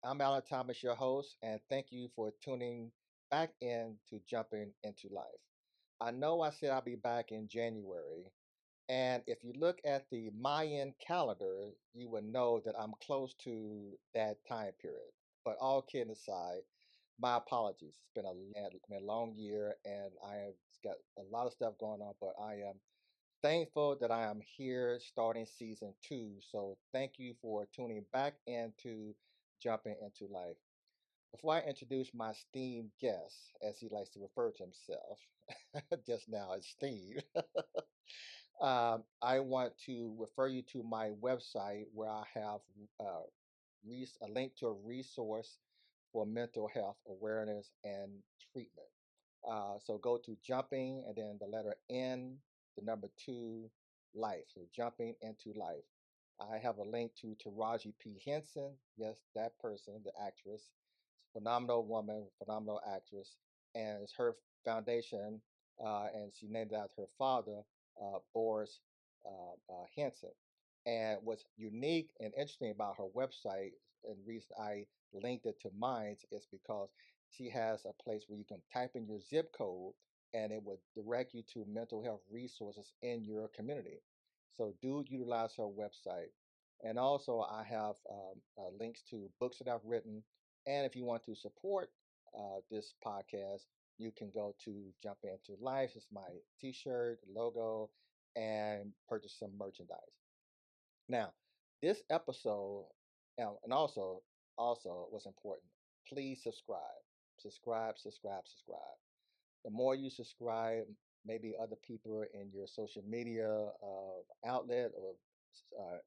I'm Alan Thomas, your host, and thank you for tuning back in to Jumping into Life. I know I said I'll be back in January, and if you look at the Mayan calendar, you would know that I'm close to that time period. But all kidding aside, my apologies. It's been a long year, and I have got a lot of stuff going on, but I am thankful that I am here starting season two. So thank you for tuning back into Jumping into Life. Before I introduce my esteemed guest, as he likes to refer to himself just now as Steve, I want to refer you to my website where I have uh, a link to a resource for mental health awareness and treatment. So go to jumping and then the letter N, the number two, life. So jumping into life. I have a link to Taraji P. Henson. Yes, that person, the actress. Phenomenal woman, phenomenal actress. And it's her foundation, and she named it after her father, Boris Henson. And what's unique and interesting about her website, and the reason I linked it to mine, is because she has a place where you can type in your zip code and it would direct you to mental health resources in your community. So do utilize her website. And also, I have links to books that I've written. And if you want to support this podcast, you can go to Jump Into Life. It's my T-shirt, logo, and purchase some merchandise. Now, this episode, and also what's important, please subscribe. The more you subscribe, maybe other people in your social media outlet or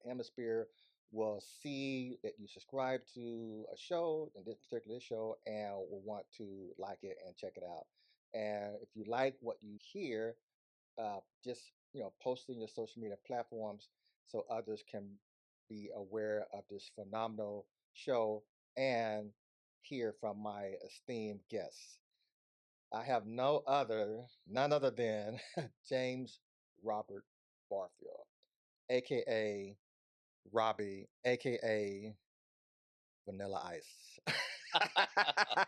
hemisphere will see that you subscribe to a show, in this particular show, and will want to like it and check it out. And if you like what you hear, just post in your social media platforms so others can be aware of this phenomenal show and hear from my esteemed guests. I have none other than James Robert Barfield, aka Robbie, aka Vanilla Ice. I'll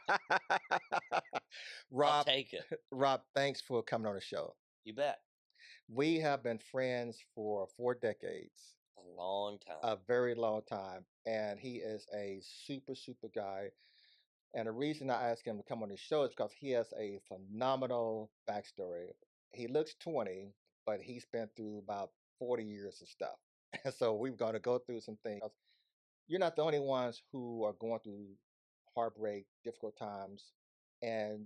Rob, take it. Rob, thanks for coming on the show. You bet. We have been friends for 4 decades, A long time. a very long time, and he is a super guy. And the reason I asked him to come on the show is because he has a phenomenal backstory. He looks 20, but he's been through about 40 years of stuff. And so we've got to go through some things. You're not the only ones who are going through heartbreak, difficult times. And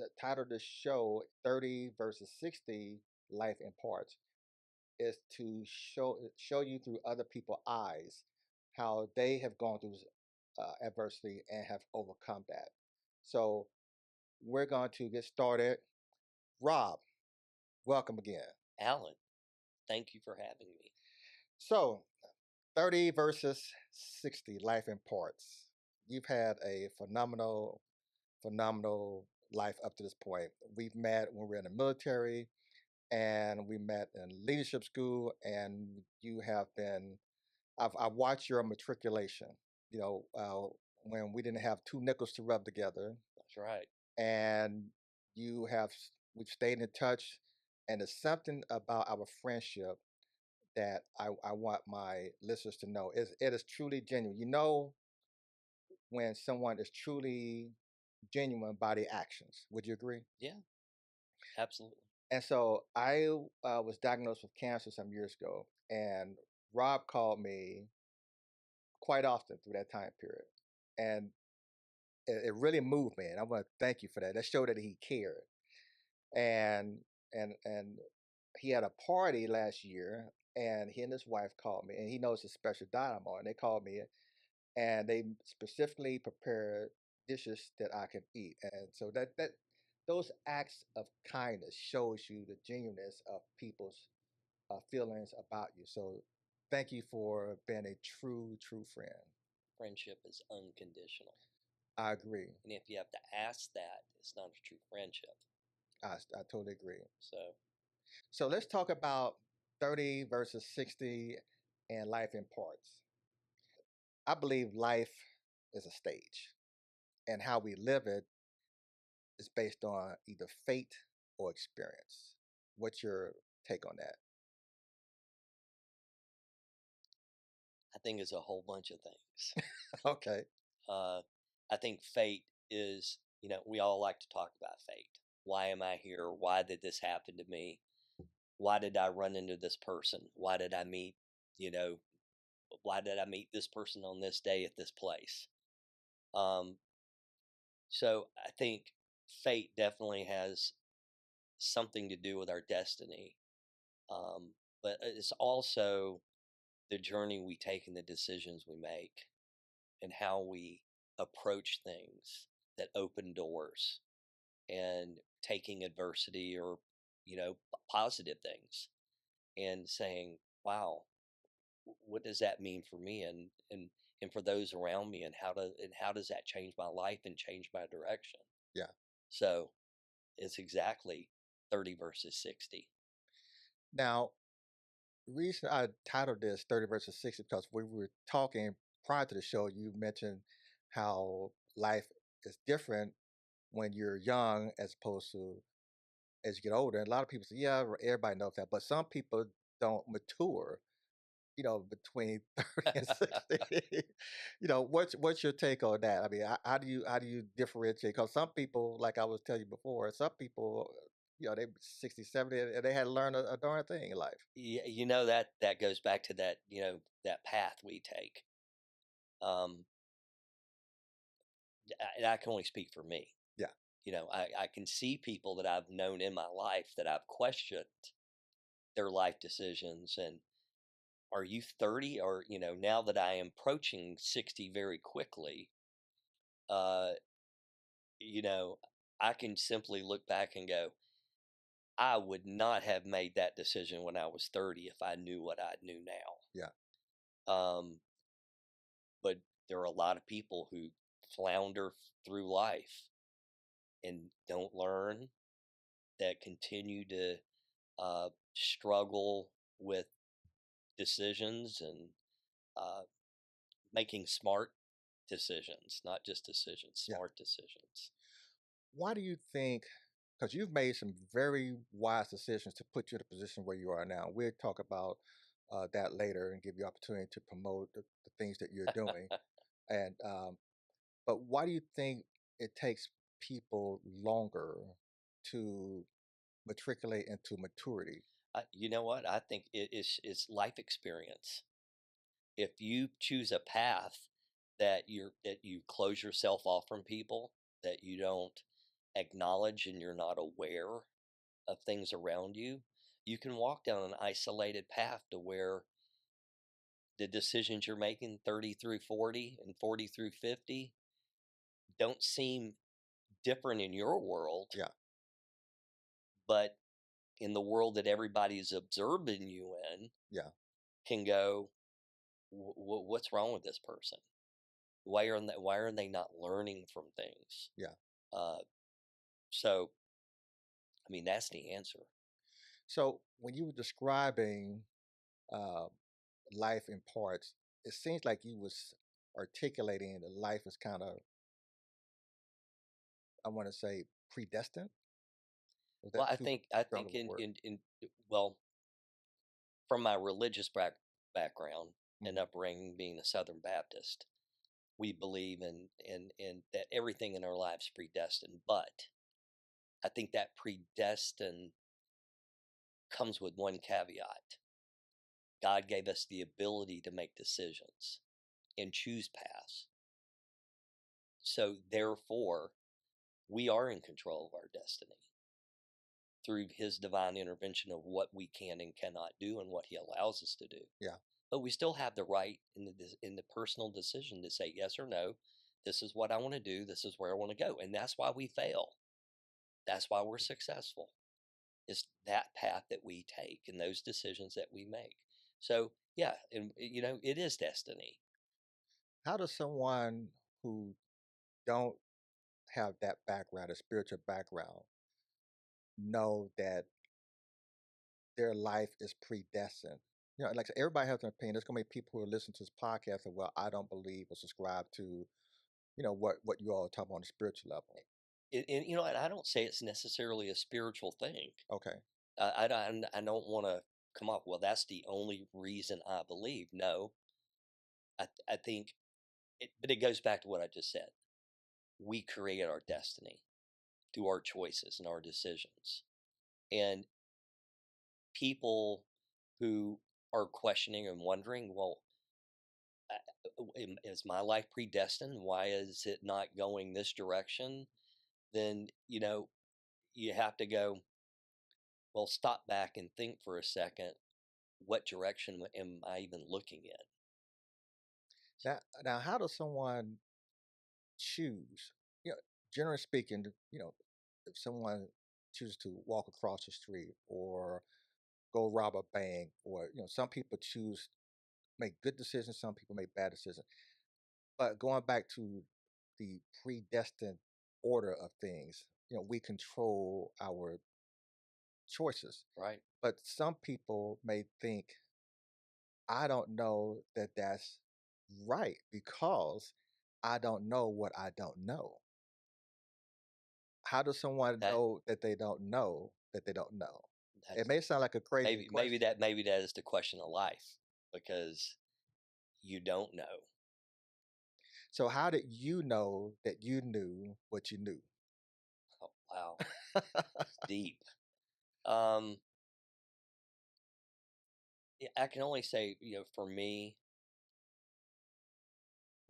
the title of the show, 30 versus 60, Life in Parts, is to show you through other people's eyes how they have gone through adversity and have overcome that. So we're going to get started. Rob, welcome again. Alan, thank you for having me. So 30 versus 60, life in parts. You've had a phenomenal life up to this point. We've met when we were in the military, and we met in leadership school, and you have been I've watched your matriculation. You know, when we didn't have two nickels to rub together, That's right. and you have we've stayed in touch, and there's something about our friendship that I want my listeners to know. It is truly genuine. You know when someone is truly genuine by the actions. Would you agree? Yeah, absolutely. And so I was diagnosed with cancer some years ago, and Rob called me quite often through that time period. And it really moved me. And I want to thank you for that. That showed that he cared. And and he had a party last year, and he and his wife called me, and he knows the special diet I'm on. And they called me, and they specifically prepared dishes that I can eat. And so that those acts of kindness shows you the genuineness of people's feelings about you. So thank you for being a true friend. Friendship is unconditional. I agree. And if you have to ask that, it's not a true friendship. I totally agree. So, So let's talk about 30 versus 60 and life in parts. I believe life is a stage, and how we live it is based on either fate or experience. What's your take on that? I think it's a whole bunch of things. Okay. Uh, I think fate is, we all like to talk about fate. Why am I here? Why did this happen to me? Why did I run into this person? Why did I meet, you know, why did I meet this person on this day at this place? Um, so I think fate definitely has something to do with our destiny. Um, but it's also the journey we take and the decisions we make and how we approach things that open doors and taking adversity or, positive things and saying, wow, what does that mean for me and for those around me, and how does that change my life and change my direction? Yeah. So it's exactly 30 versus 60. Now, the reason I titled this 30 versus 60 because we were talking prior to the show, you mentioned how life is different when you're young as opposed to as you get older. And a lot of people say, yeah, everybody knows that. But some people don't mature, between 30 and 60. What's your take on that? I mean, how do you differentiate? Because some people, like I was telling you before, some people, they 60, 70, and they had to learn a darn thing in life. That goes back to that, that path we take. Um, and I can only speak for me. Yeah. I can see people that I've known in my life that I've questioned their life decisions. And are you 30? Or, now that I am approaching 60 very quickly, uh, you know, I can simply look back and go, I would not have made that decision when I was 30 if I knew what I knew Yeah. now. But there are a lot of people who flounder through life and don't learn, that continue to struggle with decisions and uh, making smart decisions, not just decisions, Yeah. smart decisions. Why do you think? Because you've made some very wise decisions to put you in the position where you are now. We'll talk about that later and give you opportunity to promote the things that you're doing. And but why do you think it takes people longer to matriculate into maturity? You know what? I think it's life experience. If you choose a path that you close yourself off from people, that you don't acknowledge and you're not aware of things around you, you can walk down an isolated path to where the decisions you're making 30 through 40 and 40 through 50 don't seem different in your world, Yeah. but in the world that everybody's observing you in, Yeah. can go, what's wrong with this person? Why are they not learning from things? Yeah. Uh, so, I mean, that's the answer. So when you were describing uh, life in parts, it seems like you was articulating that life is kind of, I want to say, predestined. Was Well, that I too think I strong think of a word? in well, from my religious background and Hmm. upbringing, being a Southern Baptist, we believe in that everything in our lives predestined. But I think that predestined comes with one caveat. God gave us the ability to make decisions and choose paths. So therefore, we are in control of our destiny through his divine intervention of what we can and cannot do and what he allows us to do. Yeah. But we still have the right in the personal decision to say yes or no. This is what I want to do. This is where I want to go. And that's why we fail. That's why we're successful. It's that path that we take and those decisions that we make. So, yeah, and it is destiny. How does someone who don't have that background, a spiritual background, know that their life is predestined? Like I said, everybody has an opinion. There's gonna be people who are listening to this podcast and well, I don't believe or subscribe to what you all talk about on a spiritual level. And I don't say it's necessarily a spiritual thing. Okay. I don't want to come up, well, that's the only reason I believe. No, I think but it goes back to what I just said. We create our destiny through our choices and our decisions. And people who are questioning and wondering, well, is my life predestined? Why is it not going this direction? Then, you have to go, well, stop back and think for a second. What direction am I even looking in? Now, how does someone choose? You know, generally speaking, if someone chooses to walk across the street or go rob a bank, or some people choose make good decisions, some people make bad decisions. But going back to the predestined order of things, we control our choices. Right. But some people may think, I don't know that that's right because I don't know what I don't know. How does someone That know that they don't know that they don't know? It that's may sound like a crazy maybe question. that is the question of life, because you don't know. So how did you know that you knew what you knew? Oh, wow, it's deep. Um, yeah, I can only say, for me,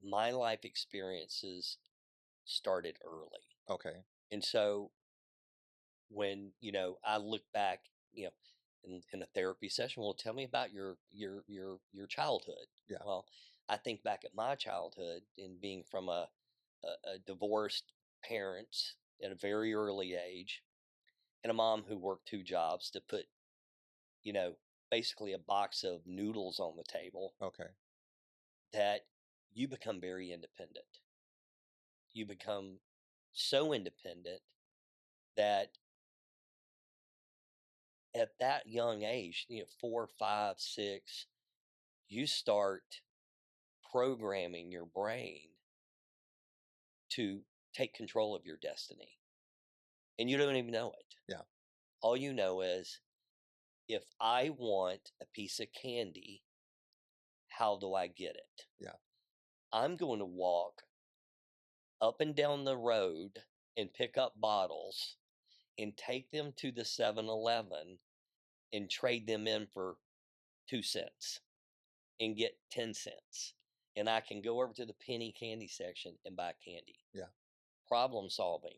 my life experiences started early, Okay. and so when I look back, in a therapy session, well, tell me about your childhood. Yeah. Well, I think back at my childhood and being from a divorced parents at a very early age, and a mom who worked two jobs to put you know basically a box of noodles on the table, Okay. that you become very independent. You become so independent that at that young age, 4, 5, 6, you start programming your brain to take control of your destiny. And you don't even know it. Yeah. All you know is, if I want a piece of candy, how do I get it? Yeah. I'm going to walk up and down the road and pick up bottles and take them to the 7-Eleven and trade them in for 2 cents and get 10 cents. And I can go over to the penny candy section and buy candy. Yeah. Problem solving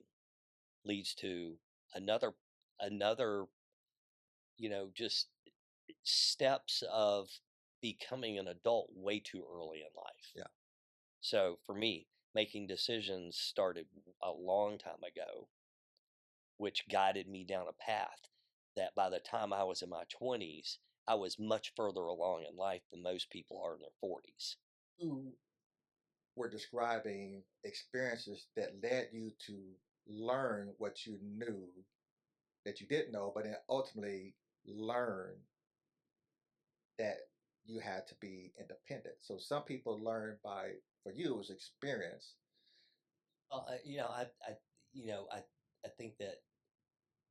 leads to another, just steps of becoming an adult way too early in life. Yeah. So for me, making decisions started a long time ago, which guided me down a path that by the time I was in my 20s, I was much further along in life than most people are in their 40s. You were describing experiences that led you to learn what you knew that you didn't know, but then ultimately learn that you had to be independent. So some people learn by, for you, it was experience. I I think that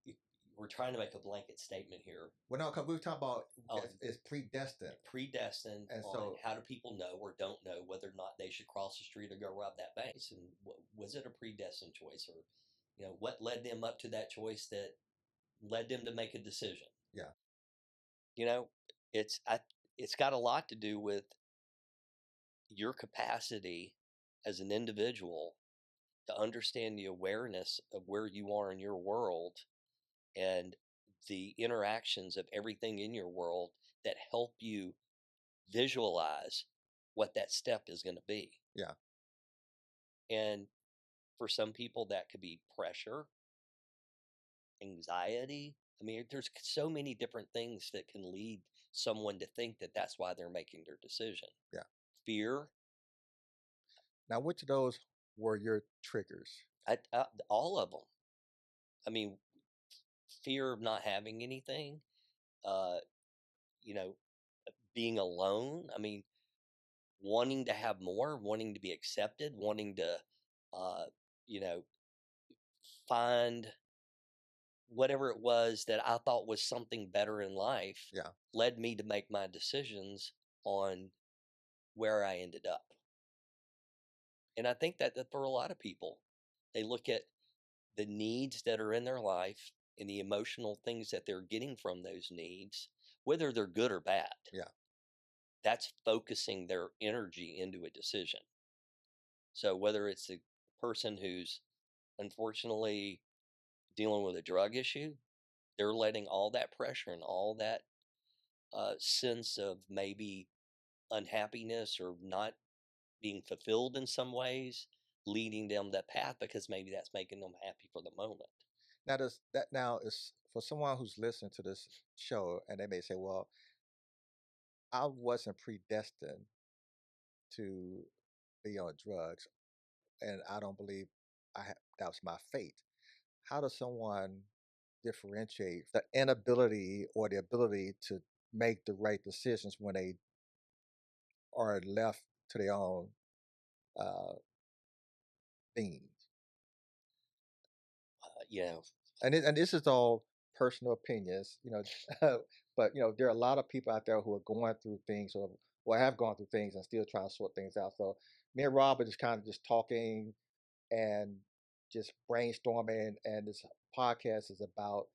y- we're trying to make a blanket statement here. Well, no, because we were talking about Um, it's predestined, Predestined and on so how do people know or don't know whether or not they should cross the street or go rob that bank. And was it a predestined choice, or what led them up to that choice that led them to make a decision? yeah, You know, it's I it's got a lot to do with your capacity as an individual to understand the awareness of where you are in your world, and the interactions of everything in your world that help you visualize what that step is going to be. yeah. And for some people, that could be pressure, anxiety. I mean, there's so many different things that can lead someone to think that that's why they're making their decision. Yeah. Fear, Now, which of those were your triggers? all of them. I mean, fear of not having anything, uh, you know, being alone. I mean, wanting to have more, wanting to be accepted, wanting to you know, find whatever it was that I thought was something better in life, Yeah. led me to make my decisions on where I ended up. And I think that for a lot of people, they look at the needs that are in their life and the emotional things that they're getting from those needs, whether they're good or bad. Yeah. That's focusing their energy into a decision. So whether it's a person who's unfortunately dealing with a drug issue, they're letting all that pressure and all that sense of maybe unhappiness or not being fulfilled in some ways, leading them that path because maybe that's making them happy for the moment. Now, does that now is for someone who's listening to this show, and they may say, "Well, I wasn't predestined to be on drugs, and I don't believe that was my fate." How does someone differentiate the inability or the ability to make the right decisions when they are left to their own uh, things? You know, And this is all personal opinions, but there are a lot of people out there who are going through things or have gone through things and still trying to sort things out. So me and Rob are just kind of just talking and just brainstorming, and this podcast is about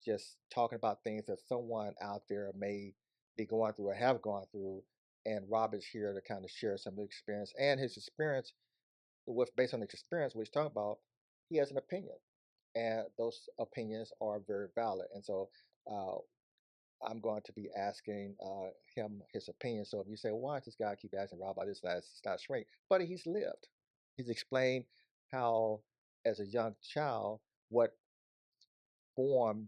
just talking about things that someone out there may be going through or have gone through. And Rob is here to kind of share some of the experience and his experience with based on his experience, what he's talking about, he has an opinion, and those opinions are very valid. And so uh, I'm going to be asking him his opinion. So if you say, well, why does this guy keep asking Rob about this, that's not straight? But he's lived. He's explained how, as a young child, what formed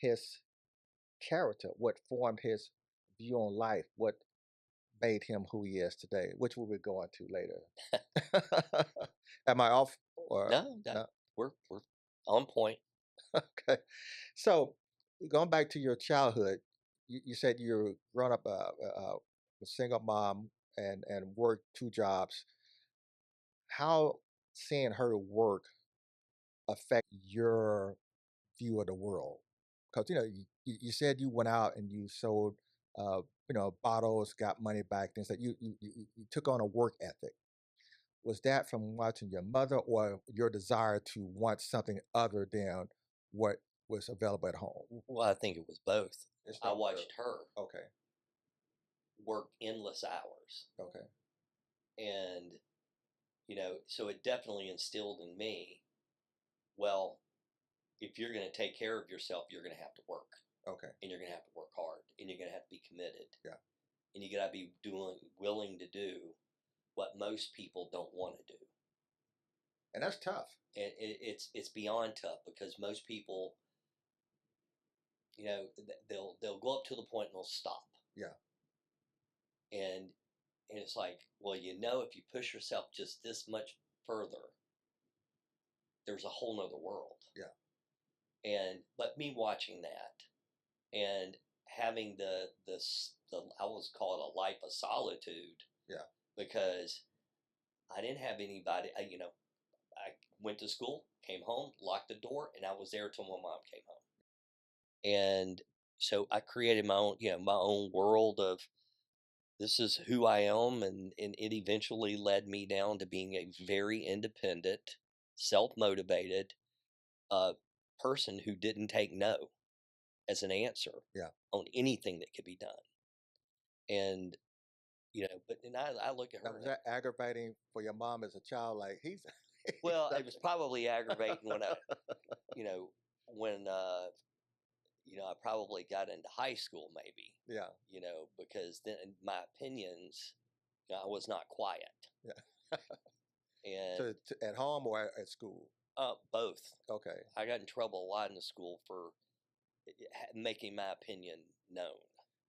his character, what formed his view on life, what made him who he is today, which we'll be going to later. Am I off or no, no? we're on point. Okay. So going back to your childhood, you said you were growing up a single mom and worked two jobs. How seeing her work affect your view of the world? Because you said you went out and you sold bottles, got money back, things that you took on a work ethic. Was that from watching your mother or your desire to want something other than what was available at home? Well, I think it was both. It's I not watched her okay. work endless hours, Okay. and so it definitely instilled in me, well, if you're going to take care of yourself, you're going to have to work, Okay. and you're going to have to work hard, and you're going to have to be committed, Yeah. and you got to be willing to do what most people don't want to do. And that's tough. And it's beyond tough because most people, they'll go up to the point and they'll stop. Yeah. And it's like, well, if you push yourself just this much further, there's a whole nother world. Yeah. But me watching that and having I always call it a life of solitude. Yeah. Because I didn't have anybody. I went to school, came home, locked the door, and I was there till my mom came home. And so I created my own world of this is who I am, and it eventually led me down to being a very independent, self-motivated person who didn't take no as an answer Yeah. on anything that could be done. And but then I look at Now, her was now. that aggravating for your mom as a child? Like he's Well, it was probably aggravating when when I probably got into high school, maybe. Yeah. Because then my opinions, I was not quiet. Yeah. And At home or at school? both. Okay. I got in trouble a lot in the school for making my opinion known.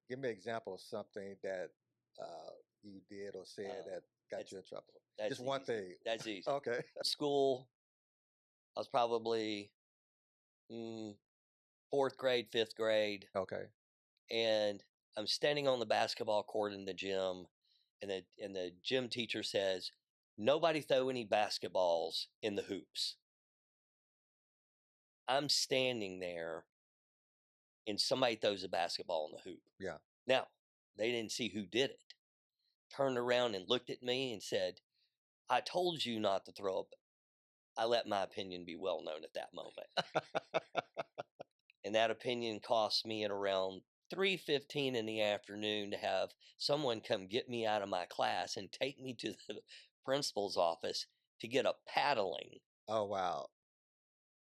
Give me an example of something that you did or said that got you in trouble. Just one easy. thing. That's easy. Okay. School, I was probably fourth grade, fifth grade. Okay. And I'm standing on the basketball court in the gym, and the gym teacher says, Nobody throw any basketballs in the hoops. I'm standing there and somebody throws a basketball in the hoop. Yeah. Now, they didn't see who did it. Turned around and looked at me and said, I told you not to throw up. I let my opinion be well known at that moment. And that opinion cost me at around 3:15 in the afternoon to have someone come get me out of my class and take me to the principal's office to get a paddling Oh, wow.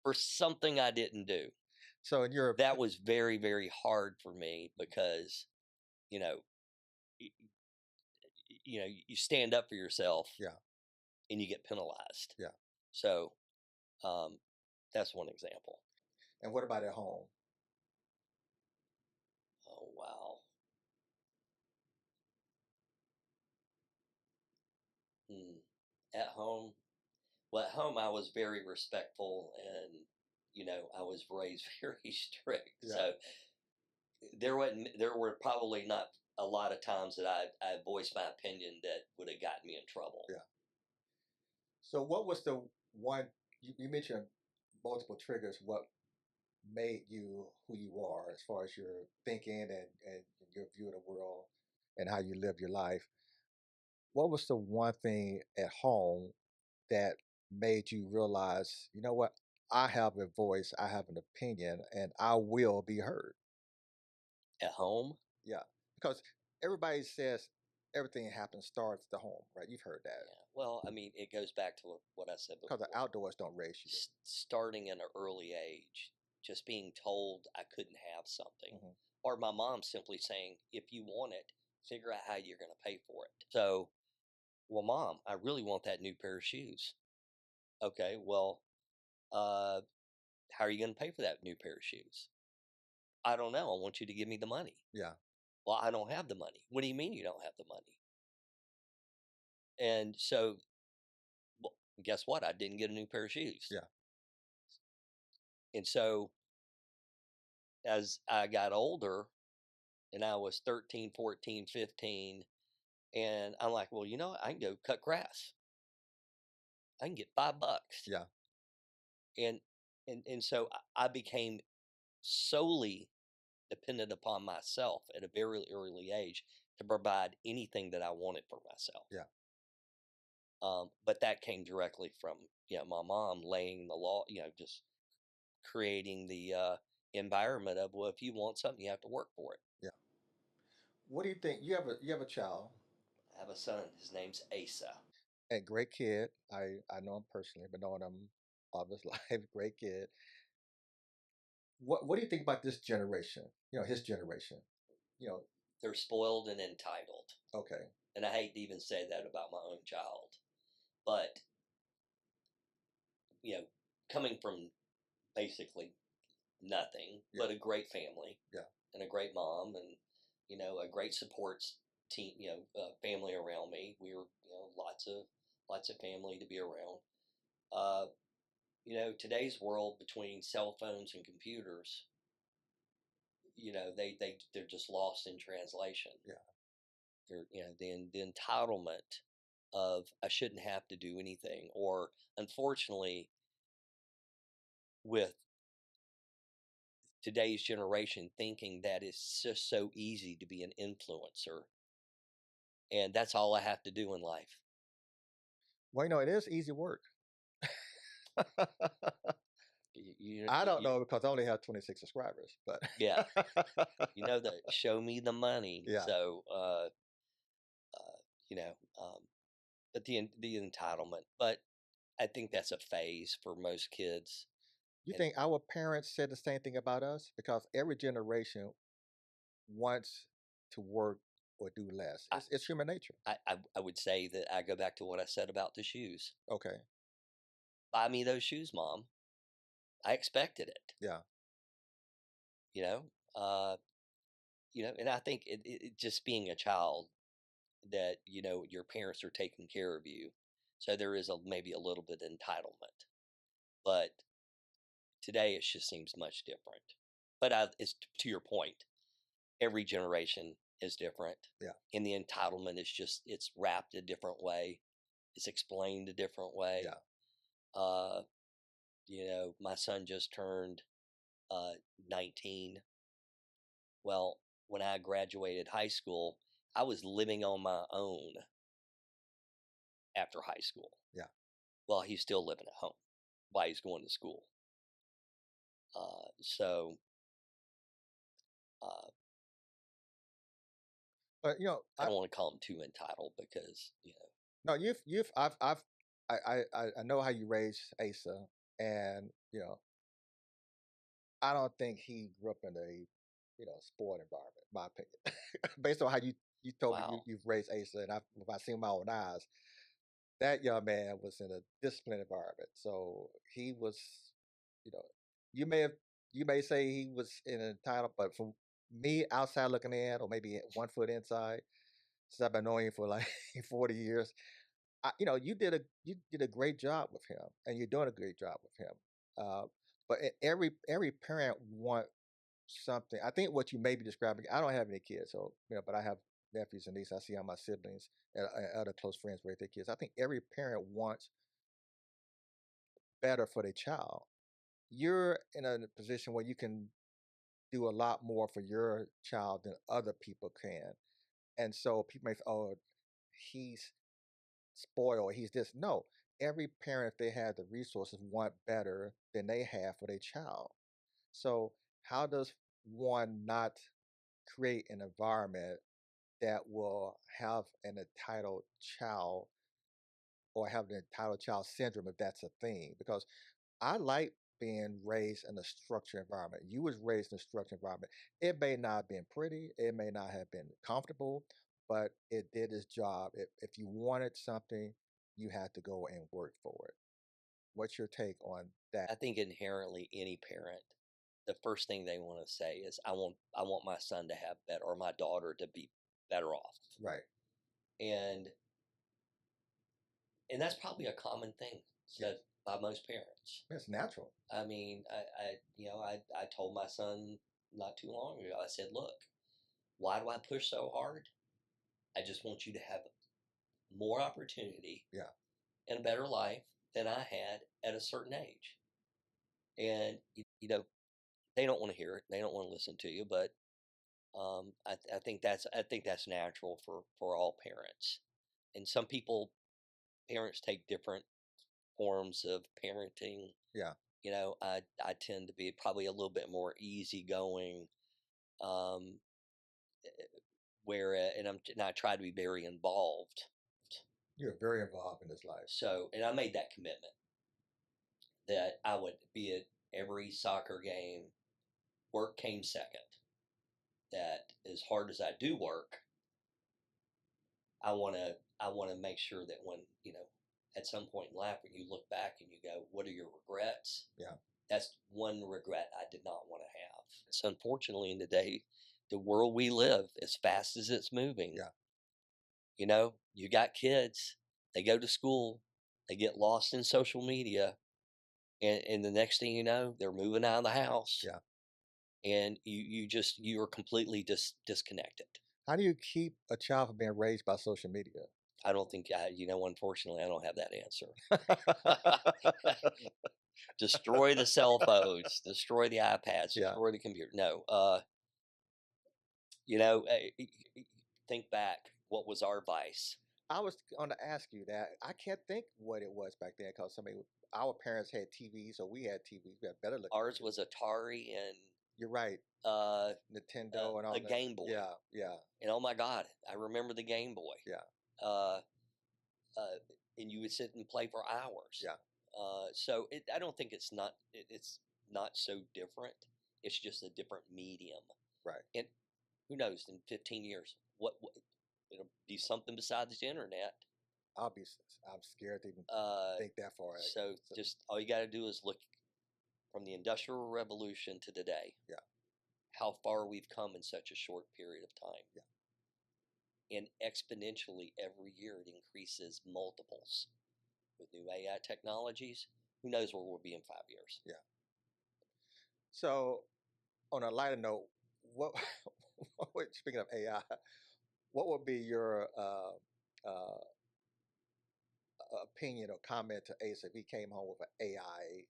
for something I didn't do. So in your That was very, very hard for me because, you know, you stand up for yourself, yeah, and you get penalized. yeah. So that's one example. And what about at home? Oh, wow. At home, well, at home I was very respectful, and I was raised very strict. Yeah. So there were probably not a lot of times that I voiced my opinion that would have gotten me in trouble. Yeah. So what was the one you mentioned multiple triggers? What made you who you are as far as your thinking and your view of the world and how you live your life? What was the one thing at home that made you realize, you know what, I have a voice, I have an opinion, and I will be heard? At home, Yeah, because everybody says everything happens starts at the home, right? You've heard that. yeah. Well, I mean, it goes back to what I said Because before. the outdoors don't raise you. Starting at an early age, just being told I couldn't have something, or my mom simply saying, if you want it, figure out how you're going to pay for it. So, well, Mom, I really want that new pair of shoes. Okay, well, how are you going to pay for that new pair of shoes? I don't know. I want you to give me the money. Yeah, Well, I don't have the money. What do you mean you don't have the money? And so, well, guess what? I didn't get a new pair of shoes. yeah, And so, as I got older, and I was 13, 14, 15, and I'm like, well, I can go cut grass. I can get $5. yeah. And so I became solely dependent upon myself at a very early age to provide anything that I wanted for myself. Yeah. But that came directly from my mom laying the law, just creating the environment of, well, if you want something, you have to work for it. Yeah. What do you think? You have a child. I have a son. His name's Asa. A great kid. I know him personally, but knowing him all of his life, great kid. What do you think about this generation? His generation. You know, They're spoiled and entitled. okay. And I hate to even say that about my own child. But, coming from basically nothing, Yeah. but a great family. Yeah. And a great mom, and, a great support team, family around me. We were, lots of family to be around. Today's world, between cell phones and computers, they're just lost in translation. Yeah. They're, the entitlement of, I shouldn't have to do anything, or unfortunately, with today's generation, thinking that it's just so easy to be an influencer, and that's all I have to do in life. Well, it is easy work. You, I don't know because I only have 26 subscribers, but yeah, the show me the money. Yeah. So, but the entitlement, but I think that's a phase for most kids. You think our parents said the same thing about us? Because every generation wants to work or do less. It's human nature. I would say that I go back to what I said about the shoes. Okay. Buy me those shoes, Mom. I expected it. Yeah. And I think it just being a child, that your parents are taking care of you, so there is maybe a little bit of entitlement. But today it just seems much different. But it's to your point, every generation is different. Yeah. And the entitlement is just, it's wrapped a different way. It's explained a different way. Yeah. My son just turned 19. Well, when I graduated high school, I was living on my own after high school. Yeah. Well, he's still living at home while he's going to school. So uh, But I don't want to call him too entitled because no, I know how you raised Asa, and I don't think he grew up in a sport environment, in my opinion. Based on how you told me wow. you've raised Asa, and if I seen my own eyes, that young man was in a disciplined environment. So he was, you know, you may have you may say he was in an entitled, but from me outside looking in, or maybe 1 foot inside, since I've been knowing you for like 40 years, you did a great job with him, and you're doing a great job with him. Uh, but every parent want something. I think what you may be describing. I don't have any kids, so but I have nephews and nieces. I see how my siblings and other close friends raise their kids. I think every parent wants better for their child. You're in a position where you can do a lot more for your child than other people can, and so people may say, "Oh, he's spoiled. He's this." No, every parent, if they have the resources, want better than they have for their child. So how does one not create an environment that will have an entitled child, or have the entitled child syndrome, if that's a thing? Because I like being raised in a structured environment. You was raised in a structured environment. It may not have been pretty, it may not have been comfortable, but it did its job. If you wanted something, you had to go and work for it. What's your take on that? I think inherently any parent, the first thing they want to say is, I want my son to have better, or my daughter to be better off. Right. And that's probably a common thing said by most parents. It's natural. I mean, I told my son not too long ago, I said, look, why do I push so hard? I just want you to have more opportunity Yeah. and a better life than I had at a certain age. And, they don't want to hear it. They don't want to listen to you, but I think that's natural for all parents. And some parents take different forms of parenting. Yeah. I tend to be probably a little bit more easygoing, um, where and I try to be very involved. You're very involved in his life. So, and I made that commitment that I would be at every soccer game. Work came second. That as hard as I do work, I want to make sure that when at some point in life when you look back and you go, what are your regrets? Yeah. That's one regret I did not want to have. So unfortunately, in the world we live, as fast as it's moving, Yeah. You got kids, they go to school, they get lost in social media, and the next thing you know, they're moving out of the house. Yeah. And you are completely disconnected. How do you keep a child from being raised by social media? I don't think unfortunately, I don't have that answer. Destroy the cell phones, destroy the iPads, Yeah. destroy the computer. No, think back. What was our vice? I was going to ask you that. I can't think what it was back then, because our parents had TVs, or we had TVs. We had better looking. Ours was Atari and You're right. uh, Nintendo and all the that. Game Boy. Yeah. Yeah. And oh my God, I remember the Game Boy. Yeah. Uh, and you would sit and play for hours. Yeah. So I don't think it's not so different. It's just a different medium. Right. And who knows? In 15 years, what it'll be something besides the internet. I'm scared to even think that far. So just all you got to do is look from the Industrial Revolution to today. Yeah. How far we've come in such a short period of time. Yeah. And exponentially every year it increases multiples. With new AI technologies, who knows where we'll be in 5 years? Yeah. So, on a lighter note, what speaking of AI, what would be your opinion or comment to Ace if he came home with an AI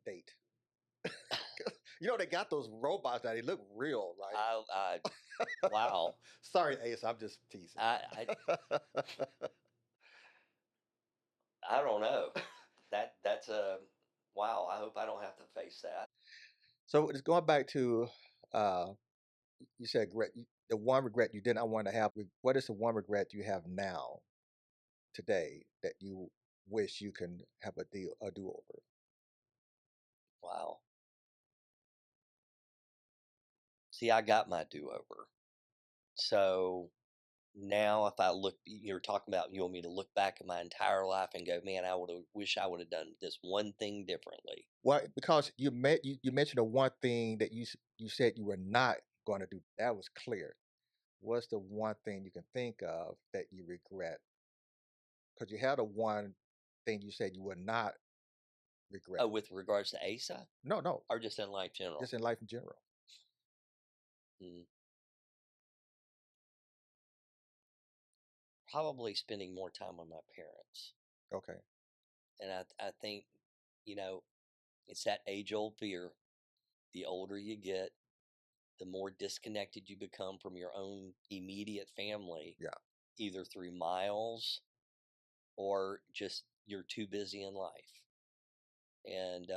date? You know they got those robots that they look real, right? Wow. Sorry, Ace, I'm just teasing. I I don't know. That's a wow. I hope I don't have to face that. So it's going back to uh, you said the one regret you did not want to have. What is the one regret you have now today that you wish you can have a do over? Wow. See, I got my do over. So now, if I look, you're talking about you want me to look back at my entire life and go, man, I would have wish I would have done this one thing differently. Well, because you mentioned the one thing that you said you were not going to do. That was clear. What's the one thing you can think of that you regret? Because you had a one thing you said you would not regret. Oh, with regards to ASA No, no, or just in life general? just in life in general. Mm, probably spending more time with my parents. Okay. And I think, you know, it's that age old fear. The older you get, the more disconnected you become from your own immediate family, Yeah. either through miles or just you're too busy in life. And,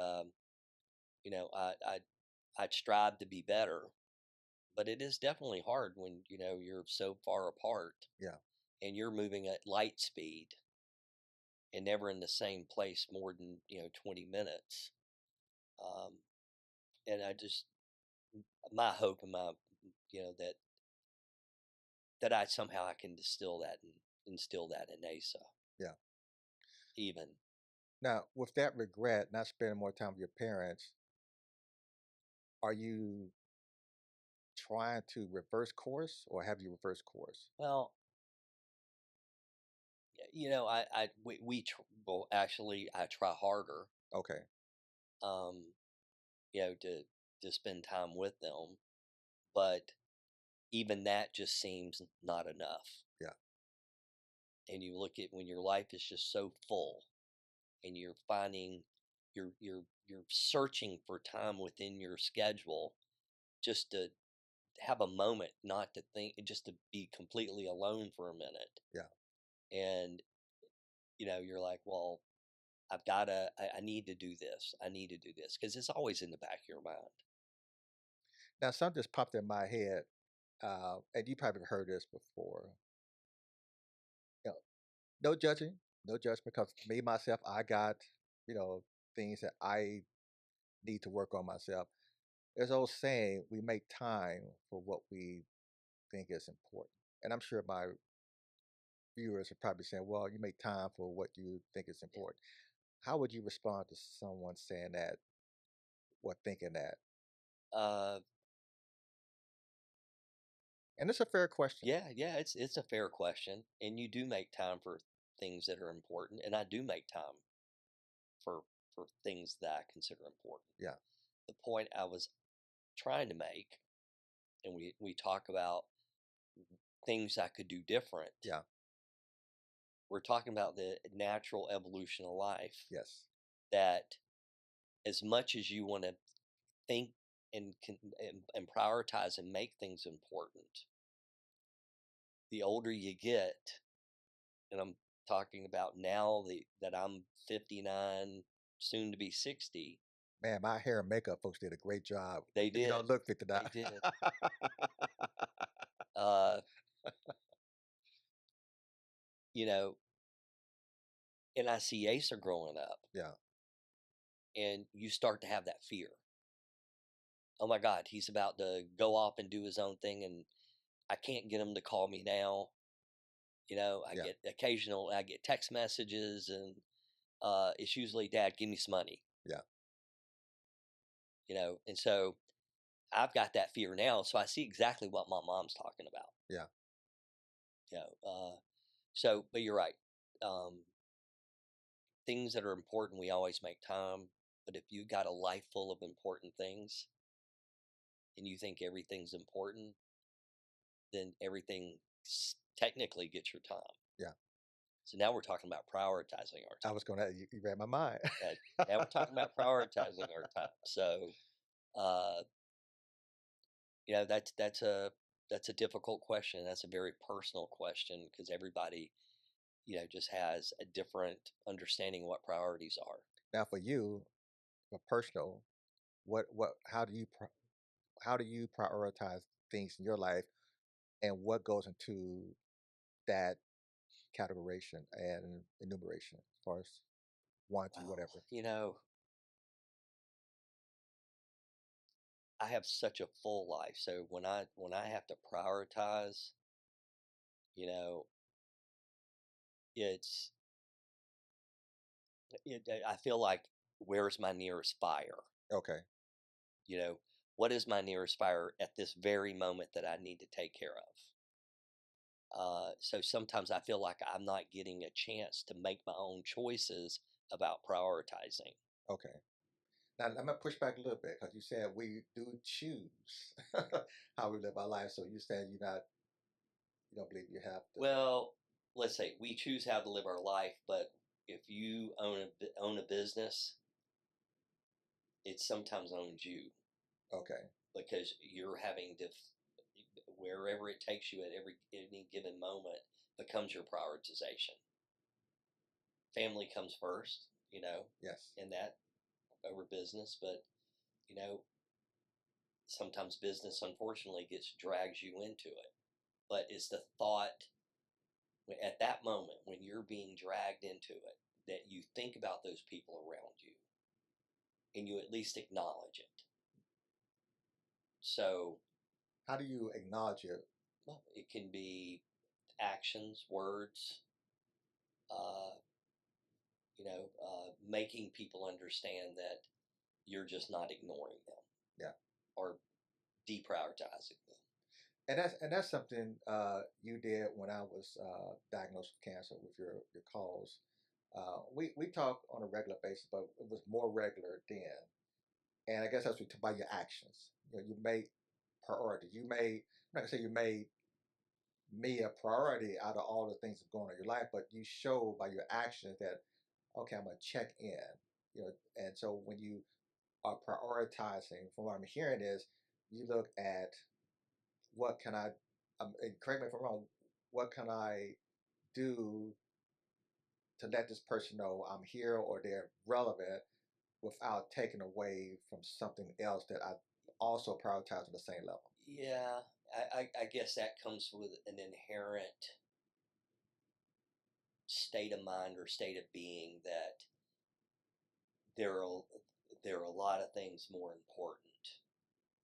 you know, I'd strive to be better, but it is definitely hard when, you know, you're so far apart Yeah. and you're moving at light speed and never in the same place more than, you know, 20 minutes. Um, and I just, my hope and my, you know, that I somehow I can distill that and instill that in ASA Yeah. even. Now, with that regret, not spending more time with your parents, are you trying to reverse course or have you reversed course? Well, you know, well, actually, I try harder, Okay. um, you know, to spend time with them, but even that just seems not enough. Yeah. And you look at when your life is just so full, and you're finding, you're searching for time within your schedule just to have a moment, not to think, just to be completely alone for a minute. Yeah. And you know, you're like, well, I need to do this. I need to do this because it's always in the back of your mind. Now, something just popped in my head, and you probably heard this before. You know, no judging, no judgment, because me myself, I got things that I need to work on myself. There's an old saying, we make time for what we think is important. And I'm sure my viewers are probably saying, well, you make time for what you think is important. How would you respond to someone saying that or thinking that? Uh, And it's a fair question. yeah, it's a fair question, and you do make time for things that are important, and I do make time for things that I consider important. Yeah. The point I was trying to make, and we talk about things I could do different. Yeah. We're talking about the natural evolution of life. Yes. That as much as you want to think and prioritize and make things important, the older you get, and I'm talking about now that I'm 59, soon to be 60. Man, my hair and makeup folks did a great job. They You did. don't look 59. They did. Uh, you know, and I see Asa growing up, Yeah. and you start to have that fear. Oh my God, he's about to go off and do his own thing, and I can't get him to call me now. You know, Yeah. I get text messages, and it's usually, Dad, give me some money. Yeah. You know, and so I've got that fear now, so I see exactly what my mom's talking about. Yeah. You know, so but you're right. Um, things that are important, we always make time. But if you got a life full of important things, and you think everything's important, then everything technically gets your time. Yeah. So now we're talking about prioritizing our I time. was going to, you read my mind. Now we're talking about prioritizing our time. So, uh, that's a difficult question. That's a very personal question because everybody, just has a different understanding of what priorities are. Now, for you, for personal, how do you prioritize things in your life, and what goes into that categorization and enumeration as far as one to Well, whatever? I have such a full life, so when I have to prioritize, you know, it's I feel like, where's my nearest fire? Okay. You know, what is my nearest fire at this very moment that I need to take care of? So sometimes I feel like I'm not getting a chance to make my own choices about prioritizing. Okay. Now I'm gonna push back a little bit because you said we do choose how we live our life. So you said you don't believe you have to. Well, let's say we choose how to live our life, but if you own a business, it sometimes owns you Okay. because you're having to wherever it takes you at any given moment becomes your prioritization. Family comes first, Yes. in that over business, but you know sometimes business unfortunately drags you into it. But it's the thought at that moment when you're being dragged into it that you think about those people around you and you at least acknowledge it. So, How do you acknowledge it? well, it can be actions, words, uh, making people understand that you're just not ignoring them Yeah. or deprioritizing them. And that's something you did when I was diagnosed with cancer with your calls. We talk on a regular basis, but it was more regular then. And I guess that's what we talk about your actions. You made priority. I'm not gonna say you made me a priority out of all the things that going on in your life, but you show by your actions that okay, I'm gonna check in. And so when you are prioritizing, from what I'm hearing is you look at what can I, and correct me if I'm wrong, what can I do to let this person know I'm here or they're relevant without taking away from something else that I also prioritize on the same level. Yeah, I guess that comes with an inherent state of mind or state of being that there are there are a lot of things more important,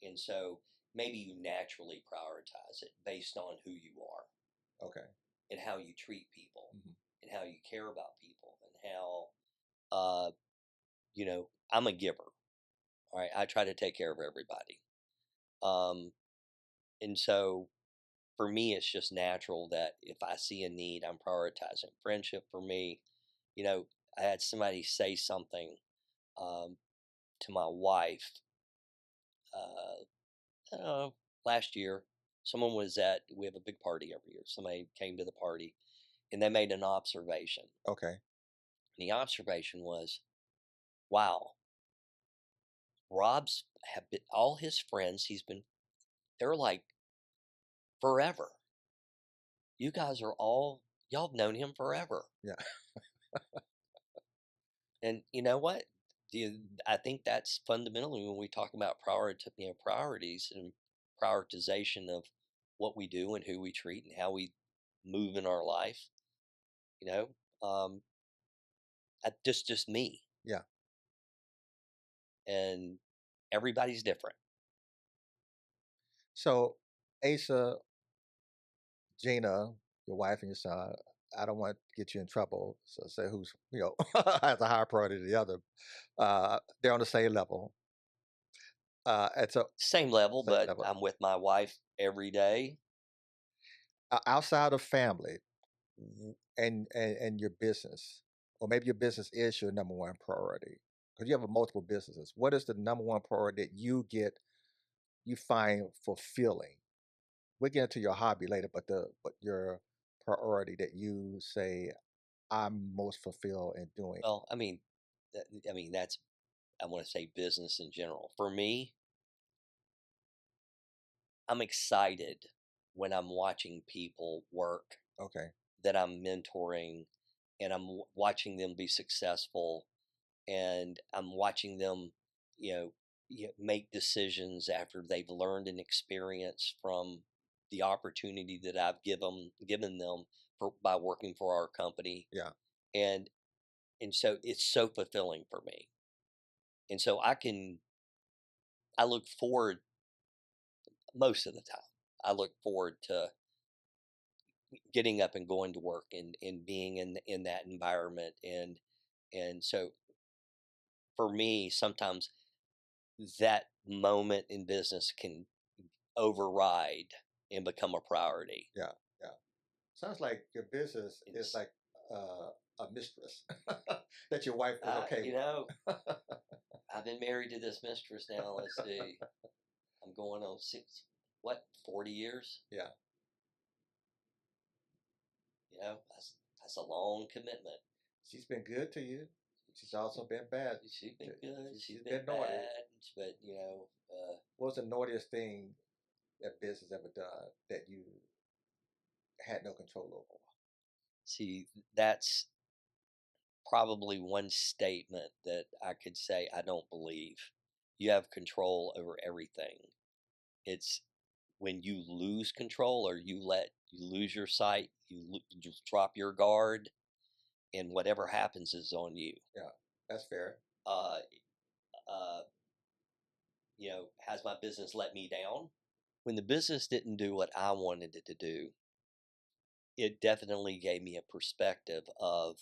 and so maybe you naturally prioritize it based on who you are Okay. and how you treat people Hmm. and how you care about people and how uh, I'm a giver. All right, I try to take care of everybody, um, and so for me, it's just natural that if I see a need, I'm prioritizing friendship. For me, you know, I had somebody say something um, to my wife uh, last year. Someone was we have a big party every year. Somebody came to the party and they made an observation. Okay. And the observation was, wow, Rob's have been, all his friends, they're like forever. You guys y'all have known him forever. Yeah. And you know what? I think that's fundamentally when we talk about priorities and prioritization of what we do and who we treat and how we move in our life. You know, um, just me, Yeah. and everybody's different. So, Asa, Gina, your wife and your son, I don't want to get you in trouble. So say who's has a higher priority than the other. They're on the same level. It's a Same level, same but level. I'm with my wife every day. Outside of family and your business, or maybe your business is your number one priority because you have multiple businesses. What is the number one priority that you find fulfilling? We'll get into your hobby later, but your priority that you say I'm most fulfilled in doing. Well, I mean, that's, I want to say business in general. For me, I'm excited when I'm watching people work Okay. that I'm mentoring, and I'm watching them be successful, and I'm watching them, you know, make decisions after they've learned an experience from the opportunity that I've given them by working for our company, Yeah. and so it's so fulfilling for me, and so I look forward most of the time. I look forward to getting up and going to work, and being in that environment, and so for me sometimes that moment in business can override and become a priority. Yeah. Yeah. Sounds like your business is It's like a mistress that your wife is okay you with. know, I've been married to this mistress now. Let's see, I'm going on 40 years. Yeah. That's a long commitment. She's been good to you. She's also been bad. She's been good, She's she's been been naughty. bad, but What's the naughtiest thing that business ever done that you had no control over? see, that's probably one statement that I could say I don't believe. You have control over everything. It's when you lose control, or you lose your sight, you just drop your guard, and whatever happens is on you. Yeah, that's fair. Uh, uh, has my business let me down? When the business didn't do what I wanted it to do, it definitely gave me a perspective of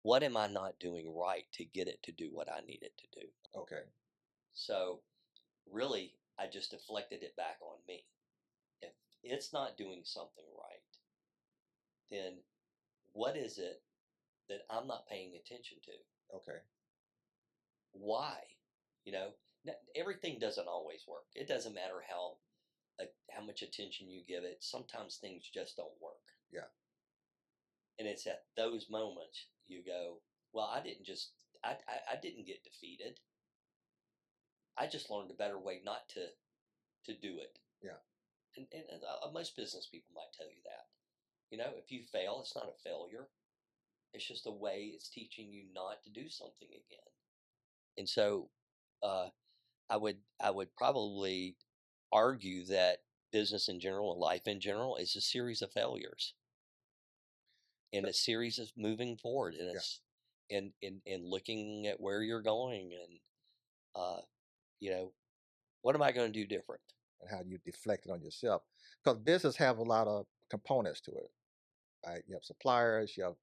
what am I not doing right to get it to do what I need it to do. Okay. So really, I just deflected it back on me. If it's not doing something right, then what is it that I'm not paying attention to? Okay. Why? You know, everything doesn't always work. It doesn't matter how much attention you give it. Sometimes things just don't work. Yeah. And it's at those moments you go, well, I didn't get defeated. I just learned a better way not to do it. Yeah. And most business people might tell you that. If you fail, it's not a failure. It's just a way it's teaching you not to do something again. And so, uh, I would probably argue that business in general and life in general is a series of failures, and So, a series of moving forward, and yeah. it's and looking at where you're going, and uh, you know what am I going to do different? And how do you deflect it on yourself? Because business have a lot of components to it. Right? You have suppliers, you have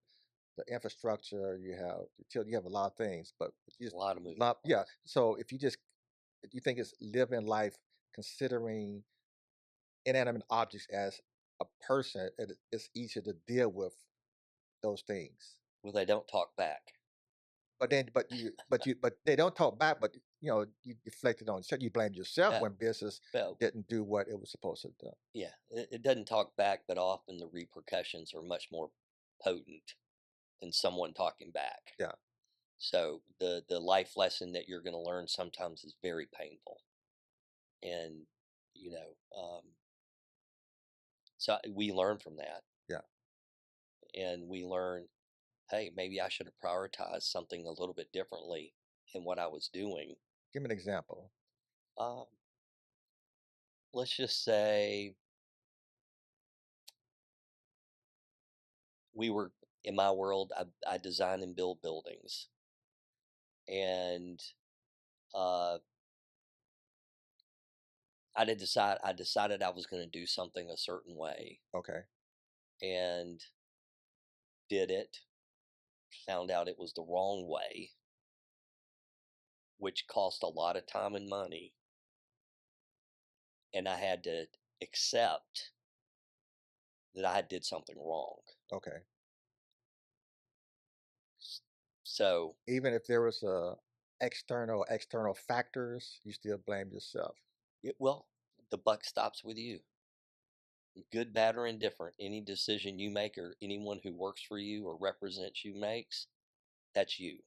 the infrastructure, you have utility, you have a lot of things. But if you A just lot of moving lump, yeah. parts. So if you think it's living life considering inanimate objects as a person, it's easier to deal with those things. Well, they don't talk back. But they don't talk back. But you deflect it on yourself. You blame yourself Yeah, when business well, didn't do what it was supposed to do. yeah, it doesn't talk back, but often the repercussions are much more potent than someone talking back. Yeah, So the life lesson that you're going to learn sometimes is very painful, and you know, um, so we learn from that, yeah. and we learn, hey, maybe I should have prioritized something a little bit differently in what I was doing. Give me an example. Um, let's just say we were in my world. I design and build buildings, and uh, I decided I was going to do something a certain way, Okay, and did it. Found out it was the wrong way, which cost a lot of time and money, and I had to accept that I did something wrong. okay. So, Even if there was external factors, you still blame yourself. well, the buck stops with you. good, bad, or indifferent, any decision you make or anyone who works for you or represents you makes, that's you.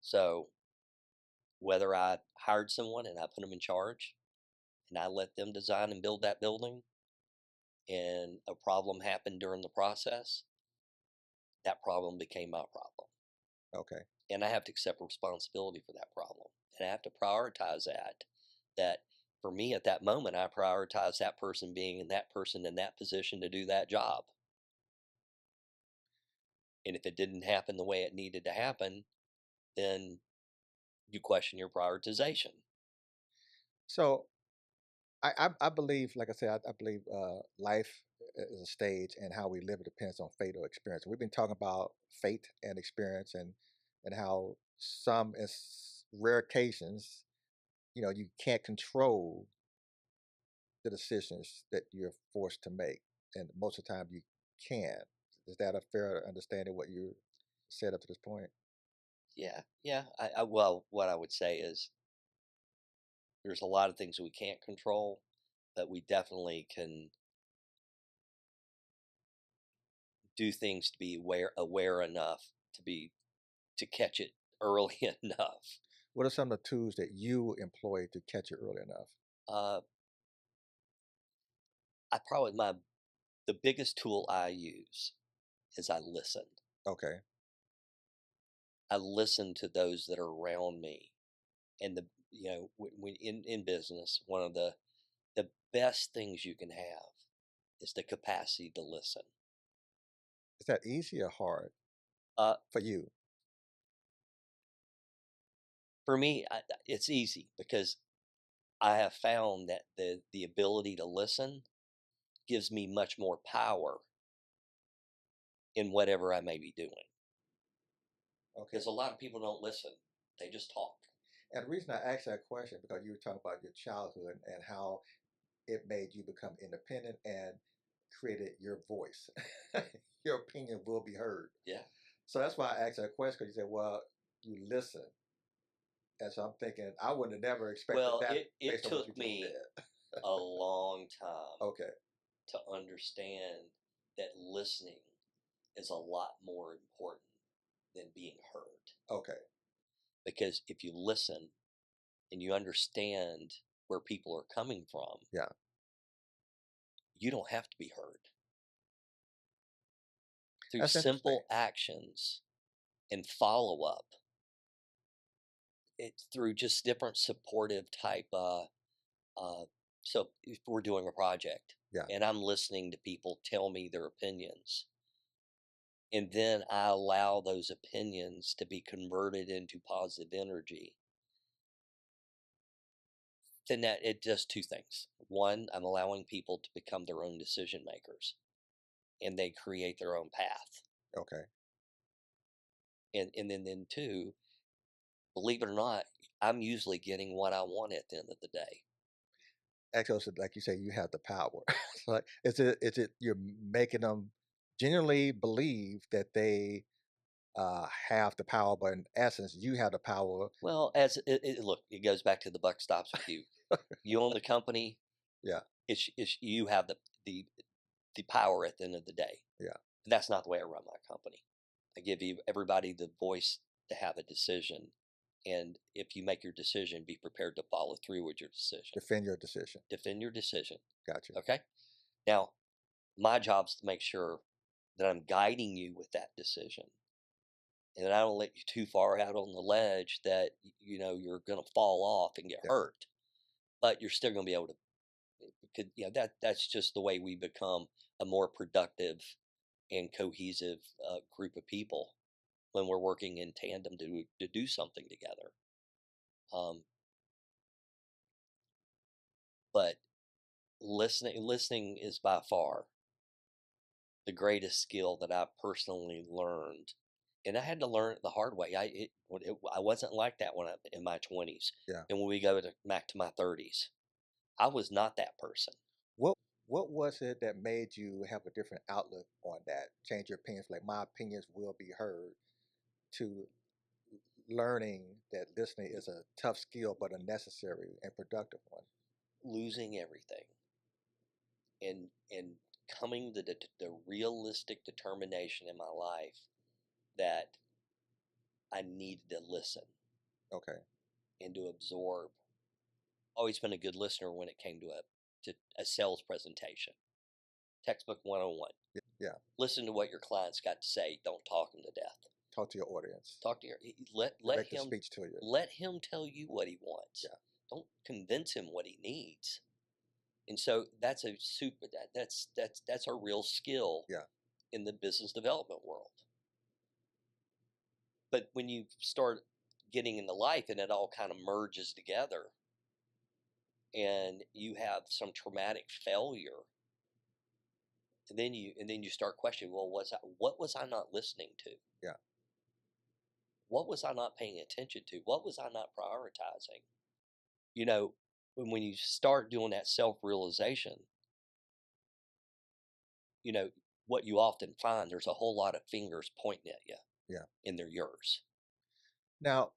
So whether I hired someone and I put them in charge and I let them design and build that building and a problem happened during the process, that problem became my problem. Okay. And I have to accept responsibility for that problem. And I have to prioritize that for me at that moment, I prioritize that person being in that position to do that job. And if it didn't happen the way it needed to happen, then you question your prioritization. So I believe, like I said, I believe life is a stage, and how we live it depends on fate or experience. We've been talking about fate and experience, and how some, in rare occasions, you can't control the decisions that you're forced to make, and most of the time you can. Is that a fair understanding of what you said up to this point? Yeah, yeah. Well, what I would say is there's a lot of things we can't control, but we definitely can do things to be aware enough to catch it early enough. What are some of the tools that you employ to catch it early enough? Uh, I probably my the biggest tool I use is I listen. Okay. I listen to those that are around me, and when in business, one of the best things you can have is the capacity to listen. Is that easy or hard Uh, for you? for me, it's easy because I have found that the ability to listen gives me much more power in whatever I may be doing. Okay. Because a lot of people don't listen; they just talk. And the reason I asked that question, because you were talking about your childhood and how it made you become independent and created your voice. Your opinion will be heard. Yeah. So that's why I asked that question, because you said, well, you listen. And so I'm thinking, I would have never expected Well, that it based on what you took just me said. a long time Okay. to understand that listening is a lot more important than being heard. Okay. Because if you listen and you understand where people are coming from, Yeah. you don't have to be heard. Through That's interesting. simple actions and follow up, it's through just different supportive type. Uh, so if we're doing a project Yeah. and I'm listening to people tell me their opinions, and then I allow those opinions to be converted into positive energy, then that it does two things. One, I'm allowing people to become their own decision makers and they create their own path. Okay. And then two, believe it or not, I'm usually getting what I want at the end of the day. Actually, so like you say, you have the power. So like, is it you're making them genuinely believe that they have the power, but in essence, you have the power. Well, as look, it goes back to the buck stops with you. You own the company. Yeah. It's you have the the power at the end of the day. Yeah. That's not the way I run my company. I give you everybody the voice to have a decision, and if you make your decision, be prepared to follow through with your decision. Defend your decision. Defend your decision. Gotcha. Okay. Now, my job is to make sure that I'm guiding you with that decision, and that I don't let you too far out on the ledge that you're going to fall off and get Yeah. hurt. But you're still going to be able to. That's just the way we become a more productive and cohesive group of people when we're working in tandem to do something together. Um, but listening is by far the greatest skill that I personally learned, and I had to learn it the hard way. I wasn't like that when in my 20s, Yeah. and when we go back to my 30s, I was not that person. What what was it that made you have a different outlook on that? Change your opinions, like my opinions will be heard, to learning that listening is a tough skill but a necessary and productive one. Losing everything, and coming to the realistic determination in my life that I needed to listen. Okay. And to absorb. Always been a good listener when it came to a sales presentation. Textbook 101. Yeah. Listen to what your client's got to say. Don't talk them to death. Talk to your audience. Talk to let him speech to you. Let him tell you what he wants. Yeah. Don't convince him what he needs. And so that's that's a real skill. Yeah. In the business development world. But when you start getting into life and it all kind of merges together, and you have some traumatic failure, and then you start questioning, well, what was I not listening to? Yeah. What was I not paying attention to? What was I not prioritizing? You know, when you start doing that self-realization, you know, what you often find, there's a whole lot of fingers pointing at you. Yeah. And they're yours. Now,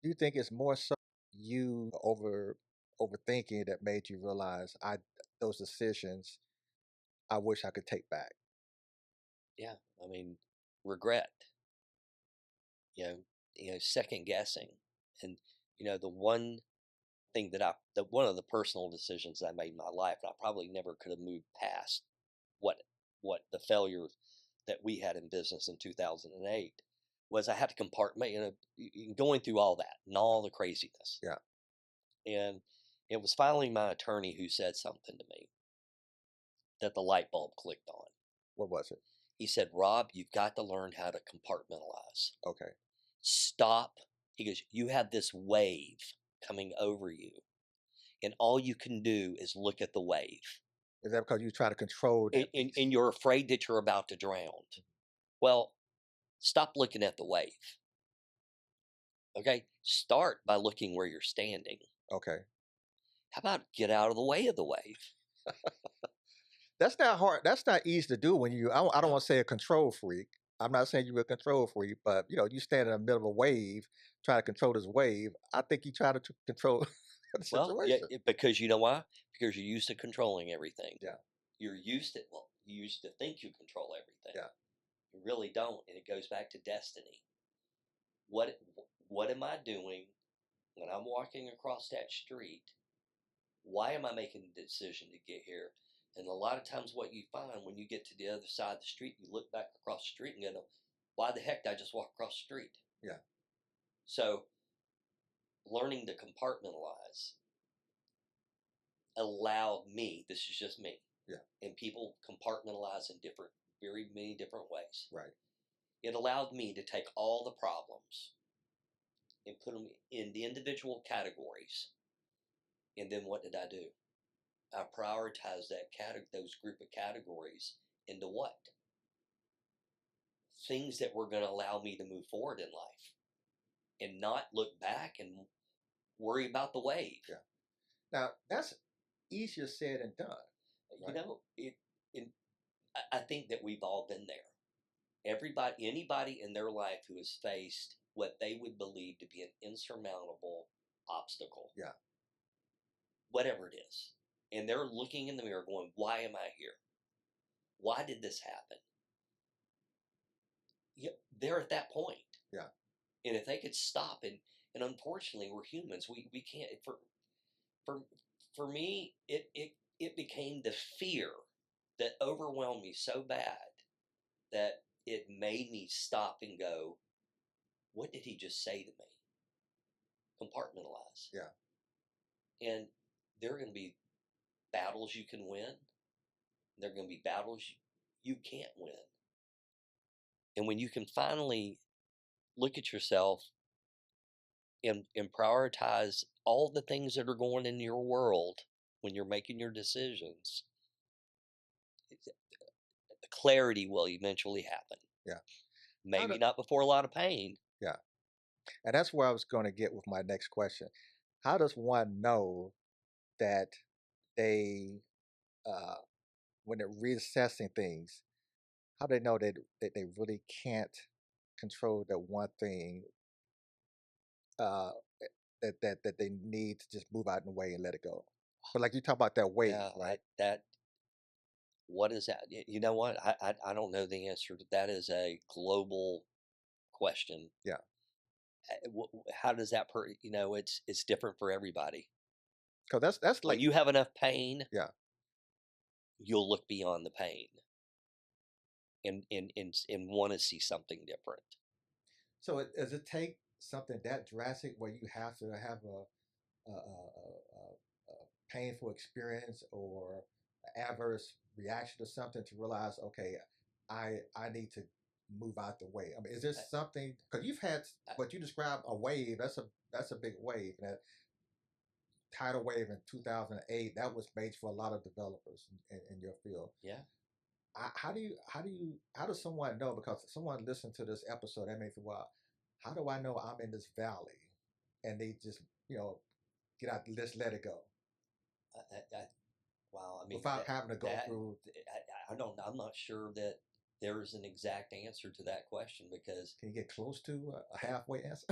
do you think it's more so you overthinking that made you realize those decisions I wish I could take back? Yeah. I mean, regret, second guessing. And, the one thing one of the personal decisions I made in my life, and I probably never could have moved past what the failure that we had in business in 2008 was. I had to compartment, going through all that and all the craziness. Yeah. And it was finally my attorney who said something to me that the light bulb clicked on. What was it? He said, Rob, you've got to learn how to compartmentalize. Okay. Stop. He goes, you have this wave coming over you, and all you can do is look at the wave. Is that because you try to control that? And you're afraid that you're about to drown. Well, stop looking at the wave. Okay? Start by looking where you're standing. Okay. How about get out of the way of the wave? That's not hard. That's not easy to do when I don't want to say a control freak. I'm not saying you're a control freak, but you stand in the middle of a wave, try to control this wave. I think you try to control the situation. Well, yeah, because you know why? Because you're used to controlling everything. Yeah. You used to think you control everything. Yeah. You really don't, and it goes back to destiny. What am I doing when I'm walking across that street? Why am I making the decision to get here? And a lot of times what you find when you get to the other side of the street, you look back across the street and go, why the heck did I just walk across the street? Yeah. So learning to compartmentalize allowed me, this is just me. Yeah. And people compartmentalize in very many different ways. Right. It allowed me to take all the problems and put them in the individual categories. And then what did I do? I prioritized those group of categories into what? Things that were going to allow me to move forward in life and not look back and worry about the wave. Yeah. Now, that's easier said than done. Right? I think that we've all been there. Anybody in their life who has faced what they would believe to be an insurmountable obstacle. Yeah. Whatever it is. And they're looking in the mirror going, why am I here? Why did this happen? Yeah, they're at that point. Yeah. And if they could stop and unfortunately we're humans, we can't. For me, it became the fear that overwhelmed me so bad that it made me stop and go, what did he just say to me? Compartmentalize. Yeah. And there are going to be battles you can win. There are going to be battles you can't win. And when you can finally look at yourself and prioritize all the things that are going in your world when you're making your decisions, clarity will eventually happen. Yeah. Maybe not before a lot of pain. Yeah. And that's where I was going to get with my next question. How does one know that they, when they're reassessing things, how do they know that they really can't control that one thing uh, that they need to just move out of the way and let it go? But like you talk about that wave, right? What is that? You know what? I don't know the answer to that. Is a global question. Yeah, How does that it's different for everybody. because that's When like, you have enough pain, yeah. you'll look beyond the pain and want to see something different. So does it take something that drastic where you have to have a painful experience or adverse reaction to something to realize, okay, I need to move out the way? I mean, is there something, because you've had what you described a wave? That's a big wave. That tidal wave in 2008, that was made for a lot of developers in your field. Yeah. How does someone know? Because someone listened to this episode, that may think, well, how do I know I'm in this valley? And they just, get out, let's let it go Wow. I mean, without having to go that through. I don't. I'm not sure that there is an exact answer to that question because Can you get close to a halfway answer?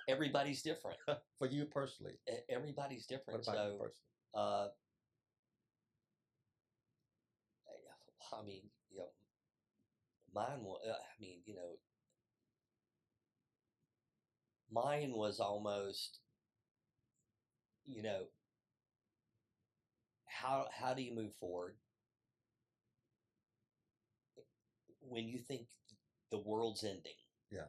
everybody's different. For you personally, Everybody's what different. about you So, personally? uh, I mean, mine was. I mean, mine was almost. You know, how do you move forward when you think the world's ending? Yeah,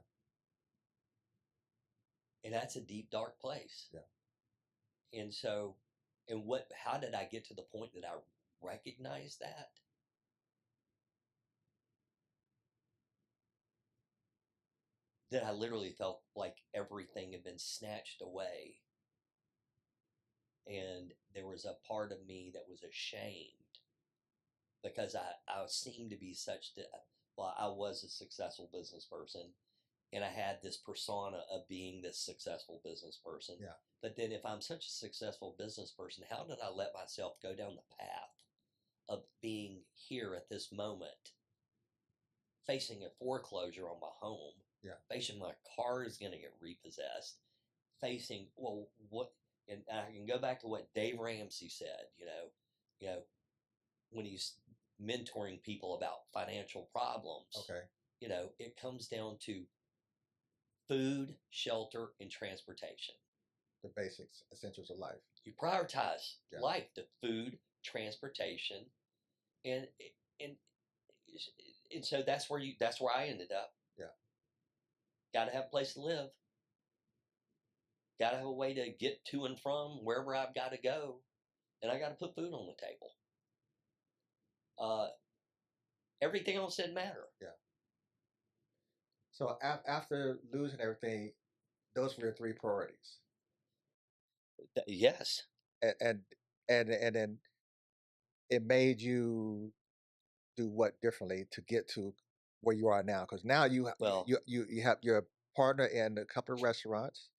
And that's a deep, dark place. yeah. And so, how did I get to the point that I recognized that? That I literally felt like everything had been snatched away. And there was a part of me that was ashamed because I seemed to be such that, well, I was a successful business person and I had this persona of being this successful business person. Yeah. But then if I'm such a successful business person, how did I let myself go down the path of being here at this moment, facing a foreclosure on my home, Yeah. facing my car is going to get repossessed, facing, well, what, and I can go back to what Dave Ramsey said, when he's mentoring people about financial problems. Okay. It comes down to food, shelter, and transportation. The basics, essentials of life. You prioritize Yeah. life to food, transportation, and and and so that's where I ended up. Yeah. Got to have a place to live. Got to have a way to get to and from wherever I've got to go, and I got to put food on the table. Everything else didn't matter. Yeah. So after losing everything, those were your three priorities. Yes. And and then it made you do what differently to get to where you are now? Because now Well, you have your partner in a couple of restaurants.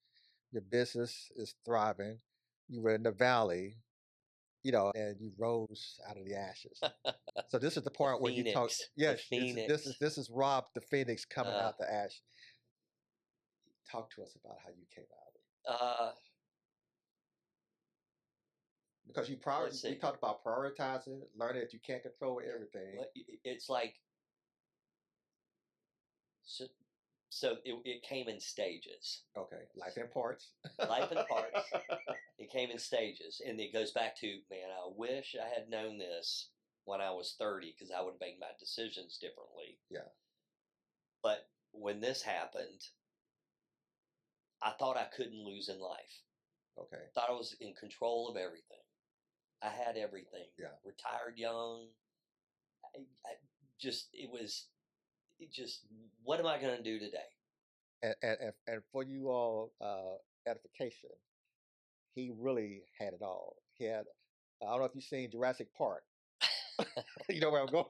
Your business is thriving. You were in the valley, and you rose out of the ashes. So this is the the part where you talk. phoenix. The Yes, phoenix. this is Rob the Phoenix coming Uh, out the ash. Talk to us about how you came out of it. uh, Because let's we see. talked about prioritizing, learning that you can't control everything. It's like so. So it came in stages. Okay, life in parts. Life in parts. It came in stages, and it goes back to, man, I wish I had known this when I was 30 because I would have made my decisions differently. Yeah. But when this happened, I thought I couldn't lose in life. Okay. Thought I was in control of everything. I had everything. Yeah. Retired young. What am I going to do today? And for you all, edification, he really had it all. He had, I don't know if you've seen Jurassic Park. You know where I'm going?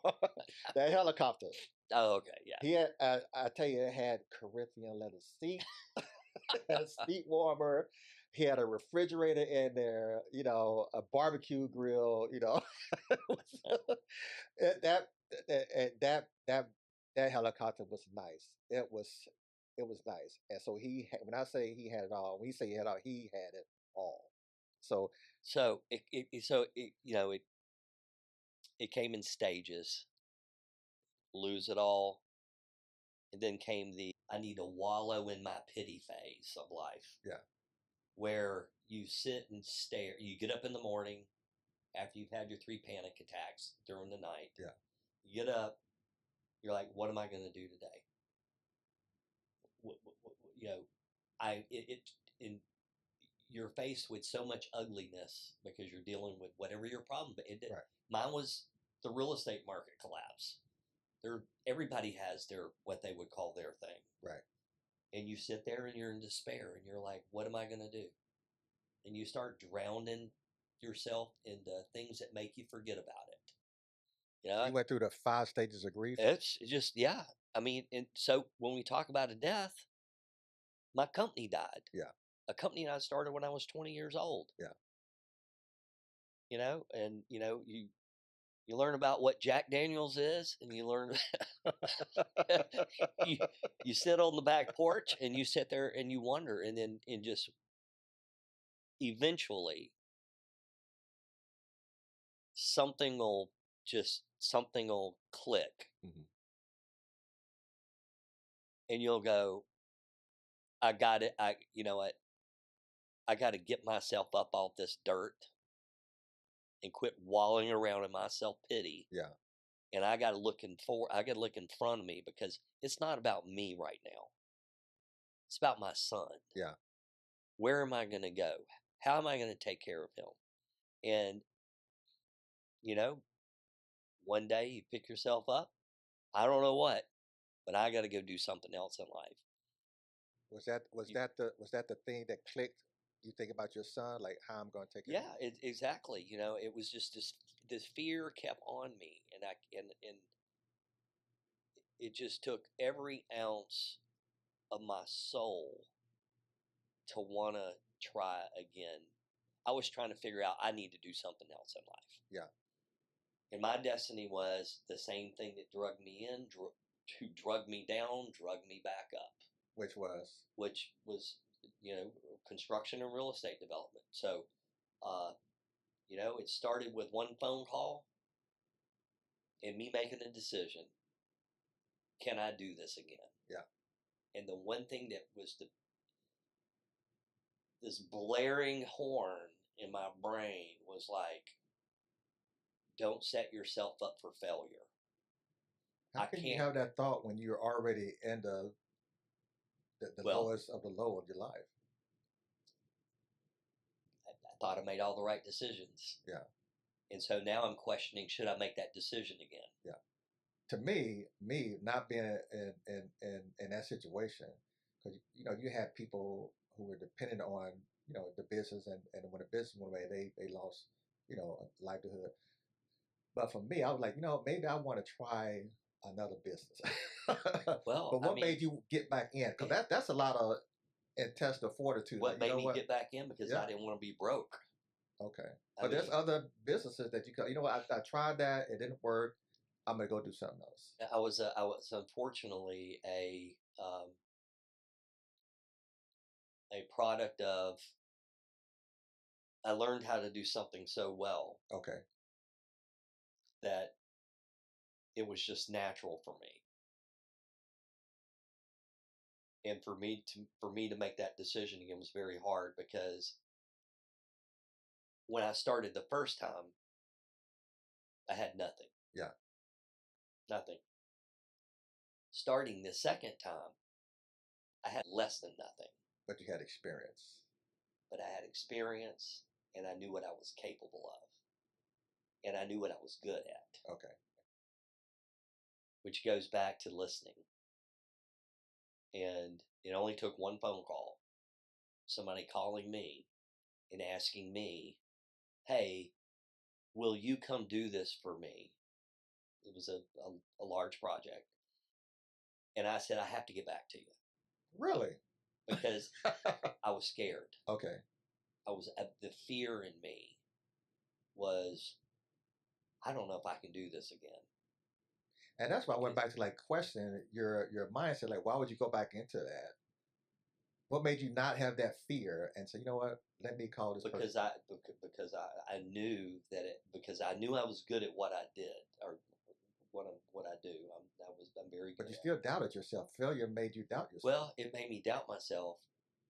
That helicopter. Oh, okay, yeah. He had, I tell you, it had Corinthian leather seat, had a seat warmer. He had a refrigerator in there, a barbecue grill, that that helicopter was nice. It was nice. And so when I say he had it all, when he say he had it all, he had it all. So So it it came in stages. Lose it all. And then came the I need to wallow in my pity phase of life. Yeah. Where you sit and stare. You get up in the morning after you've had your 3 panic attacks during the night. Yeah. You get up. You're like, what am I going to do today? You know, in you're faced with so much ugliness because you're dealing with whatever your problem. Right. Mine was the real estate market collapse. Everybody has their what they would call their thing. Right. And you sit there and you're in despair and you're like, what am I going to do? And you start drowning yourself into things that make you forget about it. You know, You went through the 5 stages of grief. it's just, yeah. I mean, and so when we talk about a death, my company died. Yeah. A company I started when I was 20 years old. Yeah. You know, and you learn about what Jack Daniels is, and you learn you sit on the back porch and you sit there and you wonder, and then and just eventually something will click. Mm-hmm. And you'll go, I got it. You know what? I got to get myself up off this dirt and quit wallowing around in my self pity. Yeah. And I got to look in front of me, because it's not about me right now. It's about my son. Yeah. Where am I going to go? How am I going to take care of him? And, one day you pick yourself up. I don't know what, but I got to go do something else in life. Was that the thing that clicked? You think about your son, like how I'm going to take it? Yeah, exactly. It was just this fear kept on me, and it just took every ounce of my soul to want to try again. I was trying to figure out I need to do something else in life. Yeah. And my destiny was the same thing that drugged me in, to drug me down, drug me back up. Which was, construction and real estate development. So, it started with one phone call and me making a decision. Can I do this again? Yeah. And the one thing that was this blaring horn in my brain was like, don't set yourself up for failure. How can you have that thought when you're already in the lowest of the low of your life? I thought I made all the right decisions. Yeah. And so now I'm questioning, should I make that decision again? Yeah. To me, not being in that situation, because you had people who were dependent on the business, and when the business went away, they lost a livelihood. But for me, I was like, maybe I want to try another business. Well, but what made you get back in? Because that's a lot of intestinal fortitude. What made me get back in? Because I didn't want to be broke. Okay. But there's other businesses that I tried that, it didn't work. I'm gonna go do something else. I was unfortunately a product of, I learned how to do something so well. Okay. That it was just natural for me. And for me to make that decision again was very hard, because when I started the first time, I had nothing. Yeah. Nothing. Starting the second time, I had less than nothing. But you had experience. But I had experience, and I knew what I was capable of. And I knew what I was good at. Okay. Which goes back to listening. And it only took one phone call. Somebody calling me and asking me, hey, will you come do this for me? It was a large project. And I said, I have to get back to you. Really? Because I was scared. Okay. The fear in me was, I don't know if I can do this again. And that's why I went back to question your mindset. Like, why would you go back into that? What made you not have that fear and say, you know what, let me call this because person? I knew that because I knew I was good at what I did, or what I do. I'm very But good you at. still doubted yourself. Failure made you doubt yourself. Well, it made me doubt myself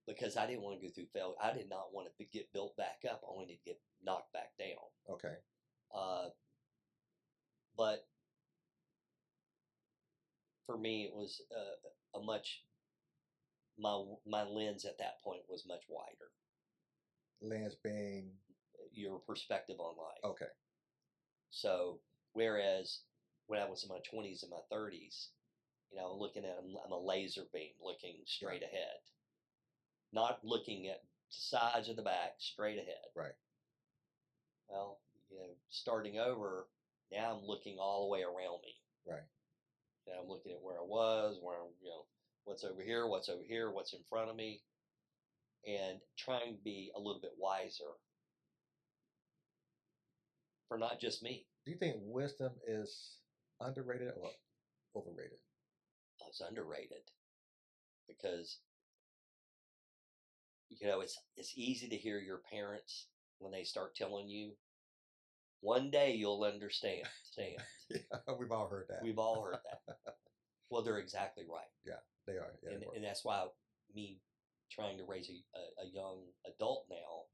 because I didn't want to go through failure. I did not want to get built back up. I wanted to get knocked back down. Okay. Uh, but for me, it was a much my lens at that point was much wider. Lens being Your perspective on life. okay. So whereas when I was in my 20s and my 30s, looking at I'm a laser beam looking straight ahead, not looking at the sides or the back, straight ahead. Right. Well, starting over, now I'm looking all the way around me. Right. And I'm looking at where I was, what's over here, what's in front of me, and trying to be a little bit wiser for not just me. Do you think wisdom is underrated or overrated? It's underrated because it's easy to hear your parents when they start telling you, one day you'll understand. Yeah, we've all heard that. We've all heard that. Well, they're exactly right. Yeah, they are. Yeah, and that's why me trying to raise a young adult now.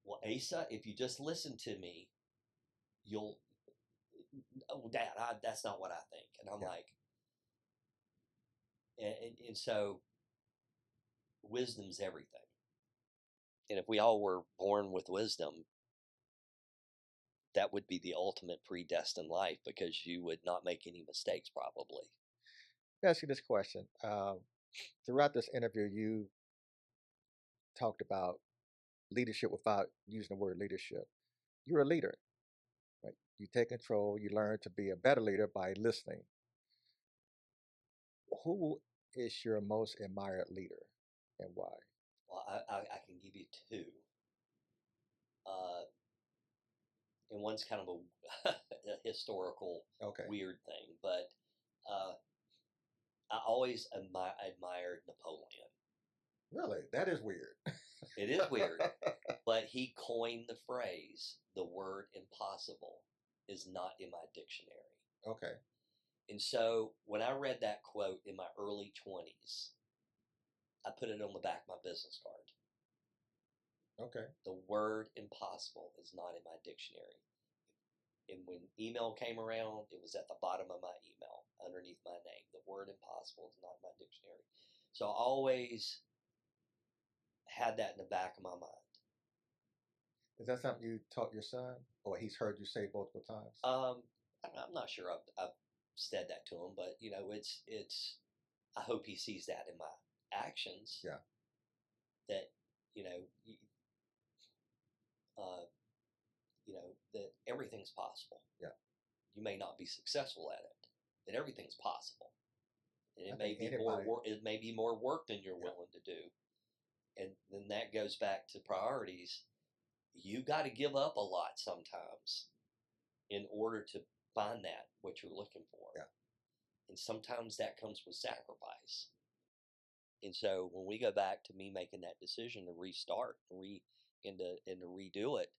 Well, Asa, if you just listen to me, you'll. Oh, Dad, that's not what I think. And I'm like, and so wisdom's everything. And if we all were born with wisdom, that would be the ultimate predestined life because you would not make any mistakes, probably. Let me ask you this question. Throughout this interview, you talked about leadership without using the word leadership. You're a leader, right? You take control. You learn to be a better leader by listening. Who is your most admired leader and why? Well, I can give you two. Uh, and one's kind of a historical, weird thing, but I always admired Napoleon. Really? That is weird. It is weird, but he coined the phrase, the word impossible is not in my dictionary. Okay. And so when I read that quote in my early 20s, I put it on the back of my business card. Okay. The word impossible is not in my dictionary. And when email came around, it was at the bottom of my email, underneath my name. The word impossible is not in my dictionary. So I always had that in the back of my mind. Is that something you taught your son, or he's heard you say multiple times? I'm not sure I've said that to him, but it's. I hope he sees that in my actions. Yeah. That that everything's possible. Yeah. You may not be successful at it, but everything's possible. And it may be more work than you're willing to do. And then that goes back to priorities. You got to give up a lot sometimes in order to find what you're looking for. Yeah. And sometimes that comes with sacrifice. And so when we go back to me making that decision to restart and to redo it,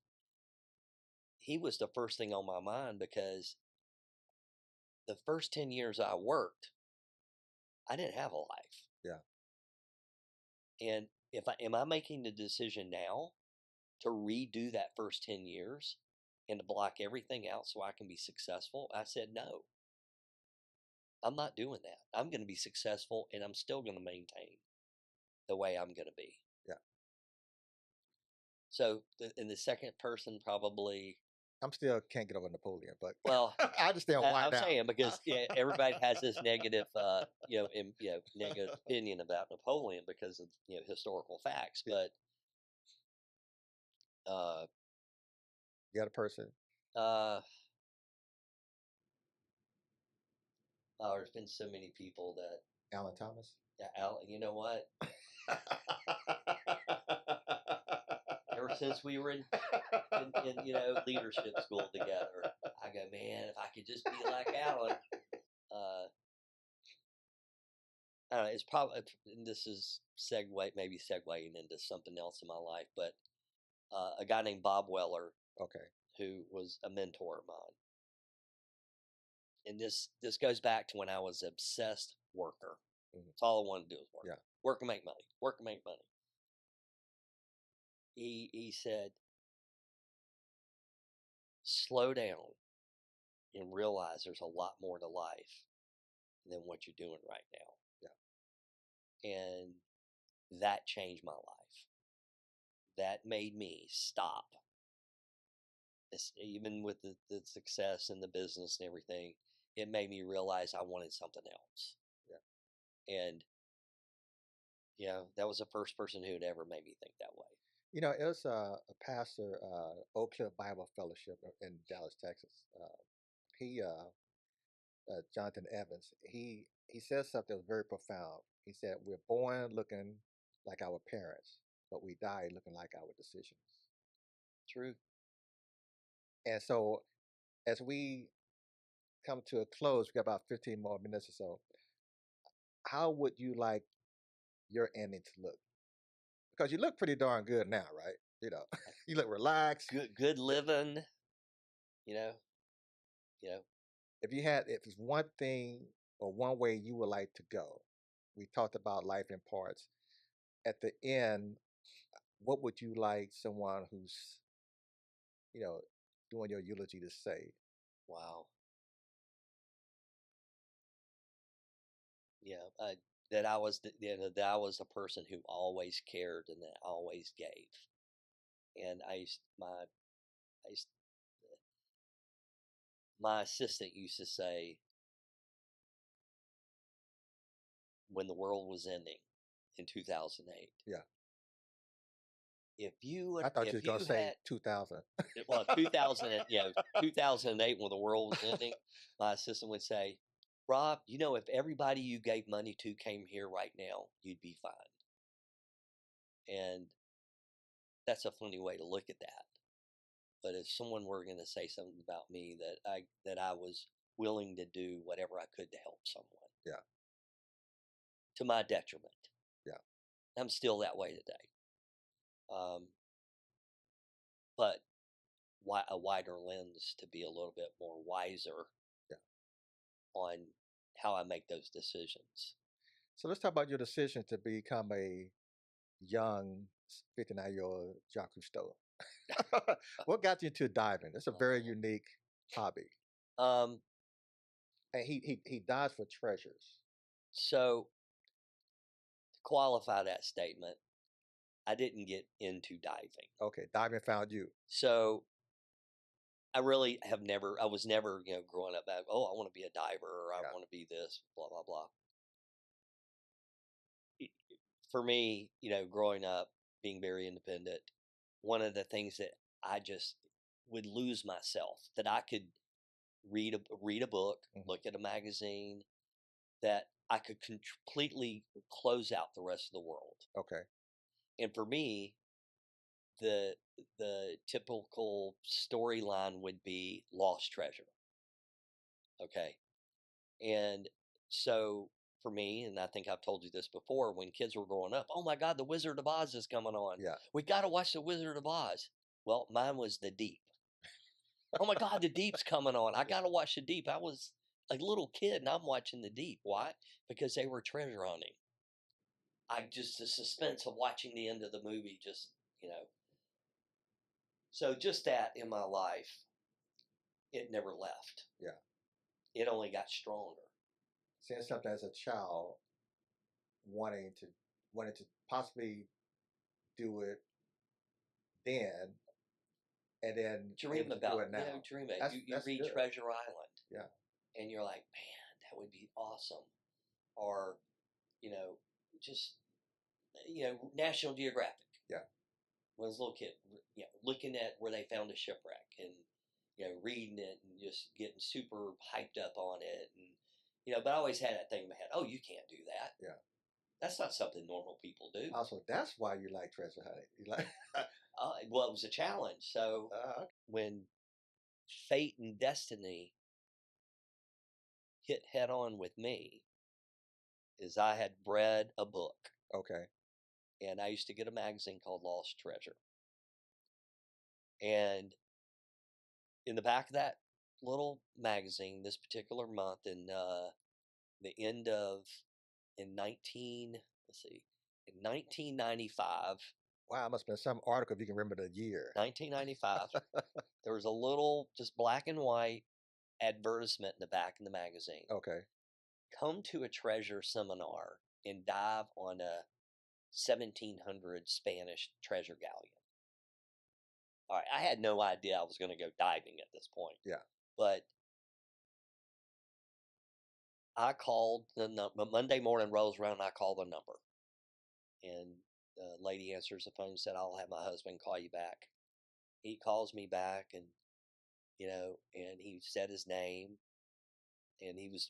he was the first thing on my mind because the first 10 years I worked, I didn't have a life. Yeah. And am I making the decision now to redo that first 10 years and to block everything out so I can be successful? I said, no, I'm not doing that. I'm going to be successful and I'm still going to maintain the way I'm going to be. Yeah. So in the second person, probably. I'm still can't get over Napoleon, but well, I understand why I'm now. saying because everybody has this negative, negative opinion about Napoleon because of historical facts. Yeah. But you got a person. There's been so many people that. Alan Thomas. Yeah, Alan. You know what? Ever since we were in leadership school together, I go, man, if I could just be like Alan. it's probably, this is maybe segueing into something else in my life, but a guy named Bob Weller, Okay. who was a mentor of mine, and this goes back to when I was obsessed worker. That's all I wanted to do was work. Yeah. Work and make money. Work and make money. He said, slow down and realize there's a lot more to life than what you're doing right now. Yeah. And that changed my life. That made me stop. Even with the success and the business and everything, it made me realize I wanted something else. Yeah. And that was the first person who had ever made me think that way. You know, it was a pastor, Oak Cliff Bible Fellowship in Dallas, Texas. He, Jonathan Evans, he said something that was very profound. He said, "We're born looking like our parents, but we die looking like our decisions." True. And so, as we come to a close, we got about 15 more minutes or so. How would you like your ending to look? Because you look pretty darn good now, right? You know, you look relaxed. Good living. You know. If it's one thing or one way you would like to go, we talked about life in parts. At the end, what would you like someone who's, you know, doing your eulogy to say? Wow. Yeah. That I was that I was a person who always cared and that always gave. And my assistant used to say, when the world was ending in 2008. Yeah. If you I thought you were going to say 2000. Well, 2008 when the world was ending, my assistant would say, "Rob, if everybody you gave money to came here right now, you'd be fine." And that's a funny way to look at that. But if someone were going to say something about me, that I was willing to do whatever I could to help someone. Yeah. To my detriment. Yeah. I'm still that way today. But a wider lens to be a little bit more wiser. Yeah. On how I make those decisions. So let's talk about your decision to become a young 59-year-old Jacques Cousteau. What got you into diving? It's a very unique hobby. Um, And he dives for treasures. So to qualify that statement, I didn't get into diving. Okay, diving found you. So I really I was never, growing up, I want to be a diver or I want to be this, blah, blah, blah. For me, growing up, being very independent, one of the things that I just would lose myself, that I could read a book, look at a magazine, that I could completely close out the rest of the world. Okay. And for me, the typical storyline would be lost treasure. Okay. And so for me, and I think I've told you this before, when kids were growing up, oh my God, the Wizard of Oz is coming on. Yeah. We got to watch the Wizard of Oz. Well, mine was the Deep. Oh my God, the Deep's coming on. I got to watch the Deep. I was a little kid and I'm watching the Deep. Why? Because they were treasure hunting. The suspense of watching the end of the movie, So just that in my life, it never left. Yeah. It only got stronger. Seeing something as a child, wanting to possibly do it then, and then dream about do it now. Dream it. You read good. Treasure Island. Yeah. And you're like, man, that would be awesome. Or, just National Geographic. Yeah. When I was a little kid, looking at where they found a shipwreck and reading it and just getting super hyped up on it, and but I always had that thing in my head. Oh, you can't do that. Yeah. That's not something normal people do. Also, that's why you like treasure hunting. You like. Well, it was a challenge. So when fate and destiny hit head on with me, is I had read a book, Okay. and I used to get a magazine called Lost Treasure. And in the back of that little magazine, this particular month, in the end of in 1995, Wow, it must have been some article if you can remember the year. 1995, there was a little just black and white advertisement in the back of the magazine. Okay. Come to a treasure seminar and dive on a 1700 Spanish treasure galleon. All right, I had no idea I was going to go diving at this point. Yeah. But I called the number. Monday morning rolls around, and I call the number. And the lady answers the phone and said, I'll have my husband call you back. He calls me back, and, and he said his name. And he was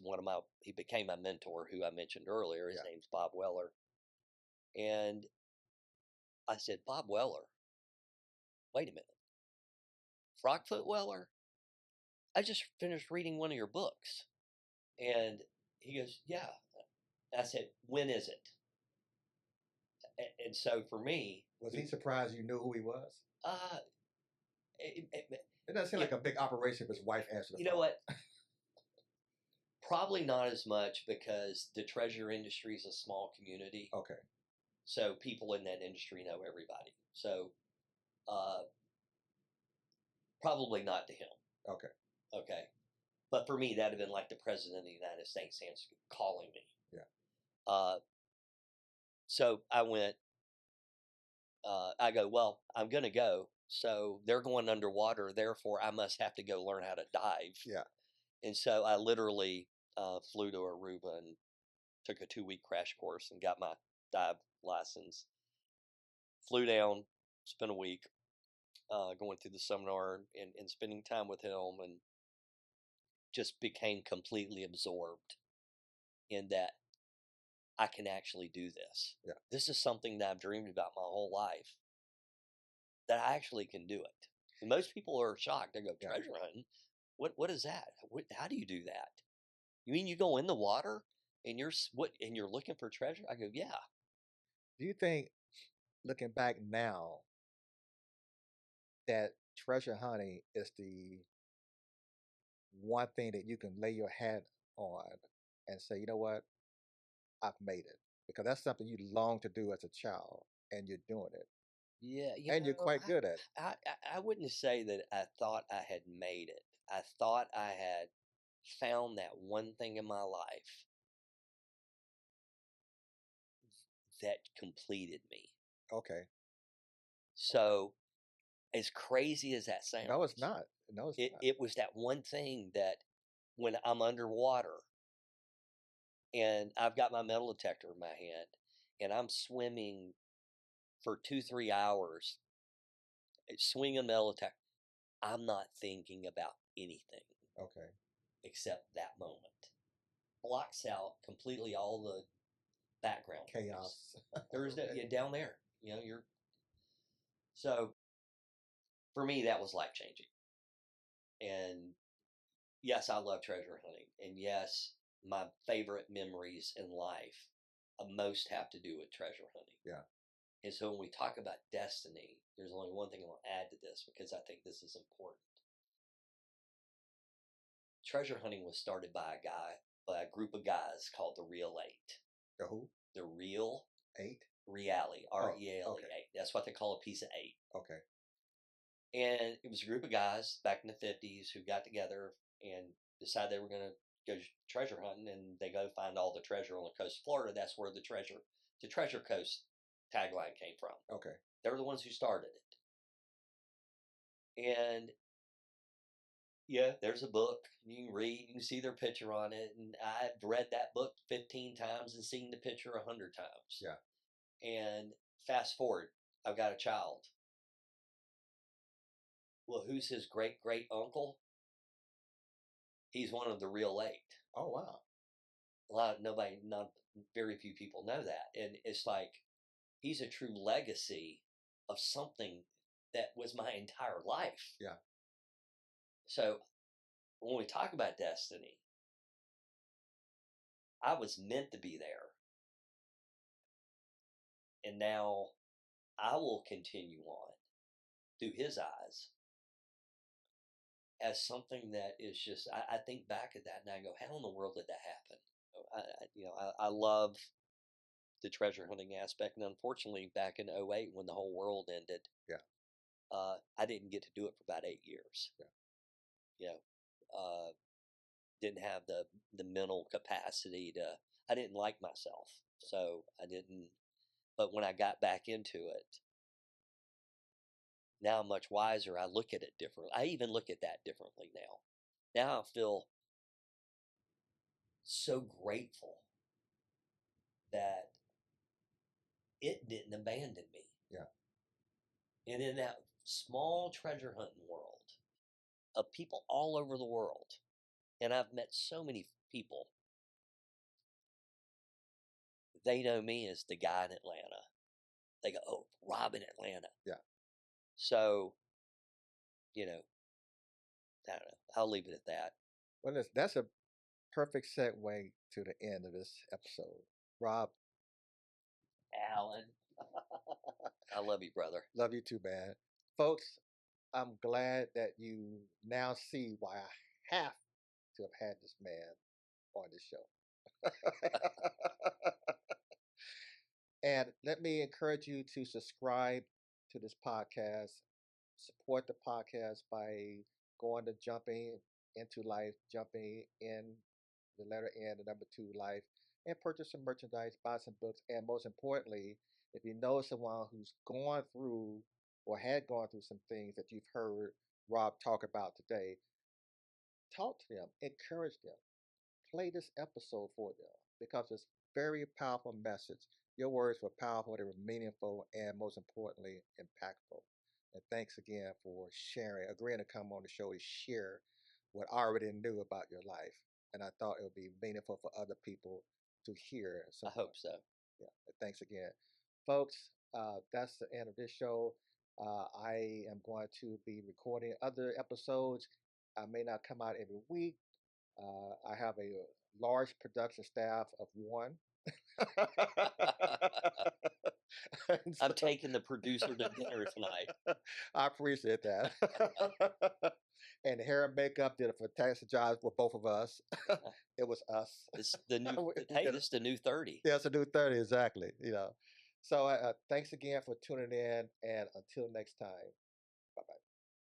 he became my mentor, who I mentioned earlier. His name's Bob Weller. And I said, Bob Weller, wait a minute. Frogfoot Weller? I just finished reading one of your books. And he goes, yeah. I said, when is it? And so for me... Was he surprised you knew who he was? It doesn't seem like a big operation if his wife answered the phone. You know what? Probably not as much, because the treasure industry is a small community. Okay. So people in that industry know everybody. So probably not to him. Okay. Okay. But for me, that'd have been like the president of the United States calling me. Yeah. So I went, I go, well, I'm going to go. So they're going underwater. Therefore, I must have to go learn how to dive. Yeah. And so I literally flew to Aruba and took a 2-week crash course and got my dive license. Flew down, spent a week going through the seminar and spending time with him, and just became completely absorbed in that I can actually do this. Yeah. This is something that I've dreamed about my whole life, that I actually can do it. And most people are shocked. They go, treasure hunting? What is that? How do you do that? You mean you go in the water and you're looking for treasure? I go, yeah. Do you think, looking back now, that treasure hunting is the one thing that you can lay your hat on and say, you know what, I've made it? Because that's something you long to do as a child, and you're doing it. Yeah, and you're quite good at it. I wouldn't say that I thought I had made it. I thought I had found that one thing in my life that completed me. Okay. So, as crazy as that sounds, No, it's not. No, it's not. It was that one thing that when I'm underwater and I've got my metal detector in my hand and I'm swimming for 2-3 hours, swinging metal detector, I'm not thinking about anything. Okay. Except that moment. Blocks out completely all the background chaos. There's no, down there. You're. So, for me, that was life changing. And yes, I love treasure hunting. And yes, my favorite memories in life most have to do with treasure hunting. Yeah. And so when we talk about destiny, there's only one thing I want to add to this, because I think this is important. Treasure hunting was started by a group of guys called the Real Eight. The who? The Real Eight? Reale, R-E-A-L-E, okay. 8. That's what they call a piece of 8. Okay. And it was a group of guys back in the 50s who got together and decided they were going to go treasure hunting, and they go find all the treasure on the coast of Florida. That's where the Treasure Coast tagline came from. Okay. They were the ones who started it. And yeah, there's a book you can read. You can see their picture on it. And I've read that book 15 times and seen the picture 100 times. Yeah. And fast forward, I've got a child. Well, who's his great uncle? He's one of the Real 8. Oh, wow. Not very few people know that. And it's like, he's a true legacy of something that was my entire life. Yeah. So when we talk about destiny, I was meant to be there. And now I will continue on through his eyes as something that is just, I think back at that and I go, how in the world did that happen? I love the treasure hunting aspect. And unfortunately, back in '08, when the whole world ended, Yeah. I didn't get to do it for about 8 years. Yeah. You know, didn't have the mental capacity to, I didn't like myself. So I didn't, but when I got back into it, now I'm much wiser. I look at it differently. I even look at that differently now. Now I feel so grateful that it didn't abandon me. Yeah. And in that small treasure hunting world of people all over the world, and I've met so many people, they know me as the guy in Atlanta. They go, oh, Rob in Atlanta. Yeah. So, I don't know. I'll leave it at that. Well, that's a perfect segue to the end of this episode. Rob, Alan, I love you, brother. love you too, man. Folks, I'm glad that you now see why I have to have had this man on this show. And let me encourage you to subscribe to this podcast. Support the podcast by going to Jumping Into Life, jumping in the letter N, the number 2 life, and purchase some merchandise, buy some books, and most importantly, if you know someone who's gone through or had gone through some things that you've heard Rob talk about today, talk to them, encourage them, play this episode for them because it's very powerful message. Your words were powerful, they were meaningful, and most importantly, impactful. And thanks again for sharing, agreeing to come on the show and share what I already knew about your life. And I thought it would be meaningful for other people to hear. I hope so. Yeah. Thanks again, folks. That's the end of this show. I am going to be recording other episodes. I may not come out every week. I have a large production staff of one. I'm taking the producer to dinner tonight. I appreciate that. And hair and makeup did a fantastic job with both of us. It was us. This the new. Hey, this is the new 30. Yeah, it's a new 30, exactly. So thanks again for tuning in, and until next time.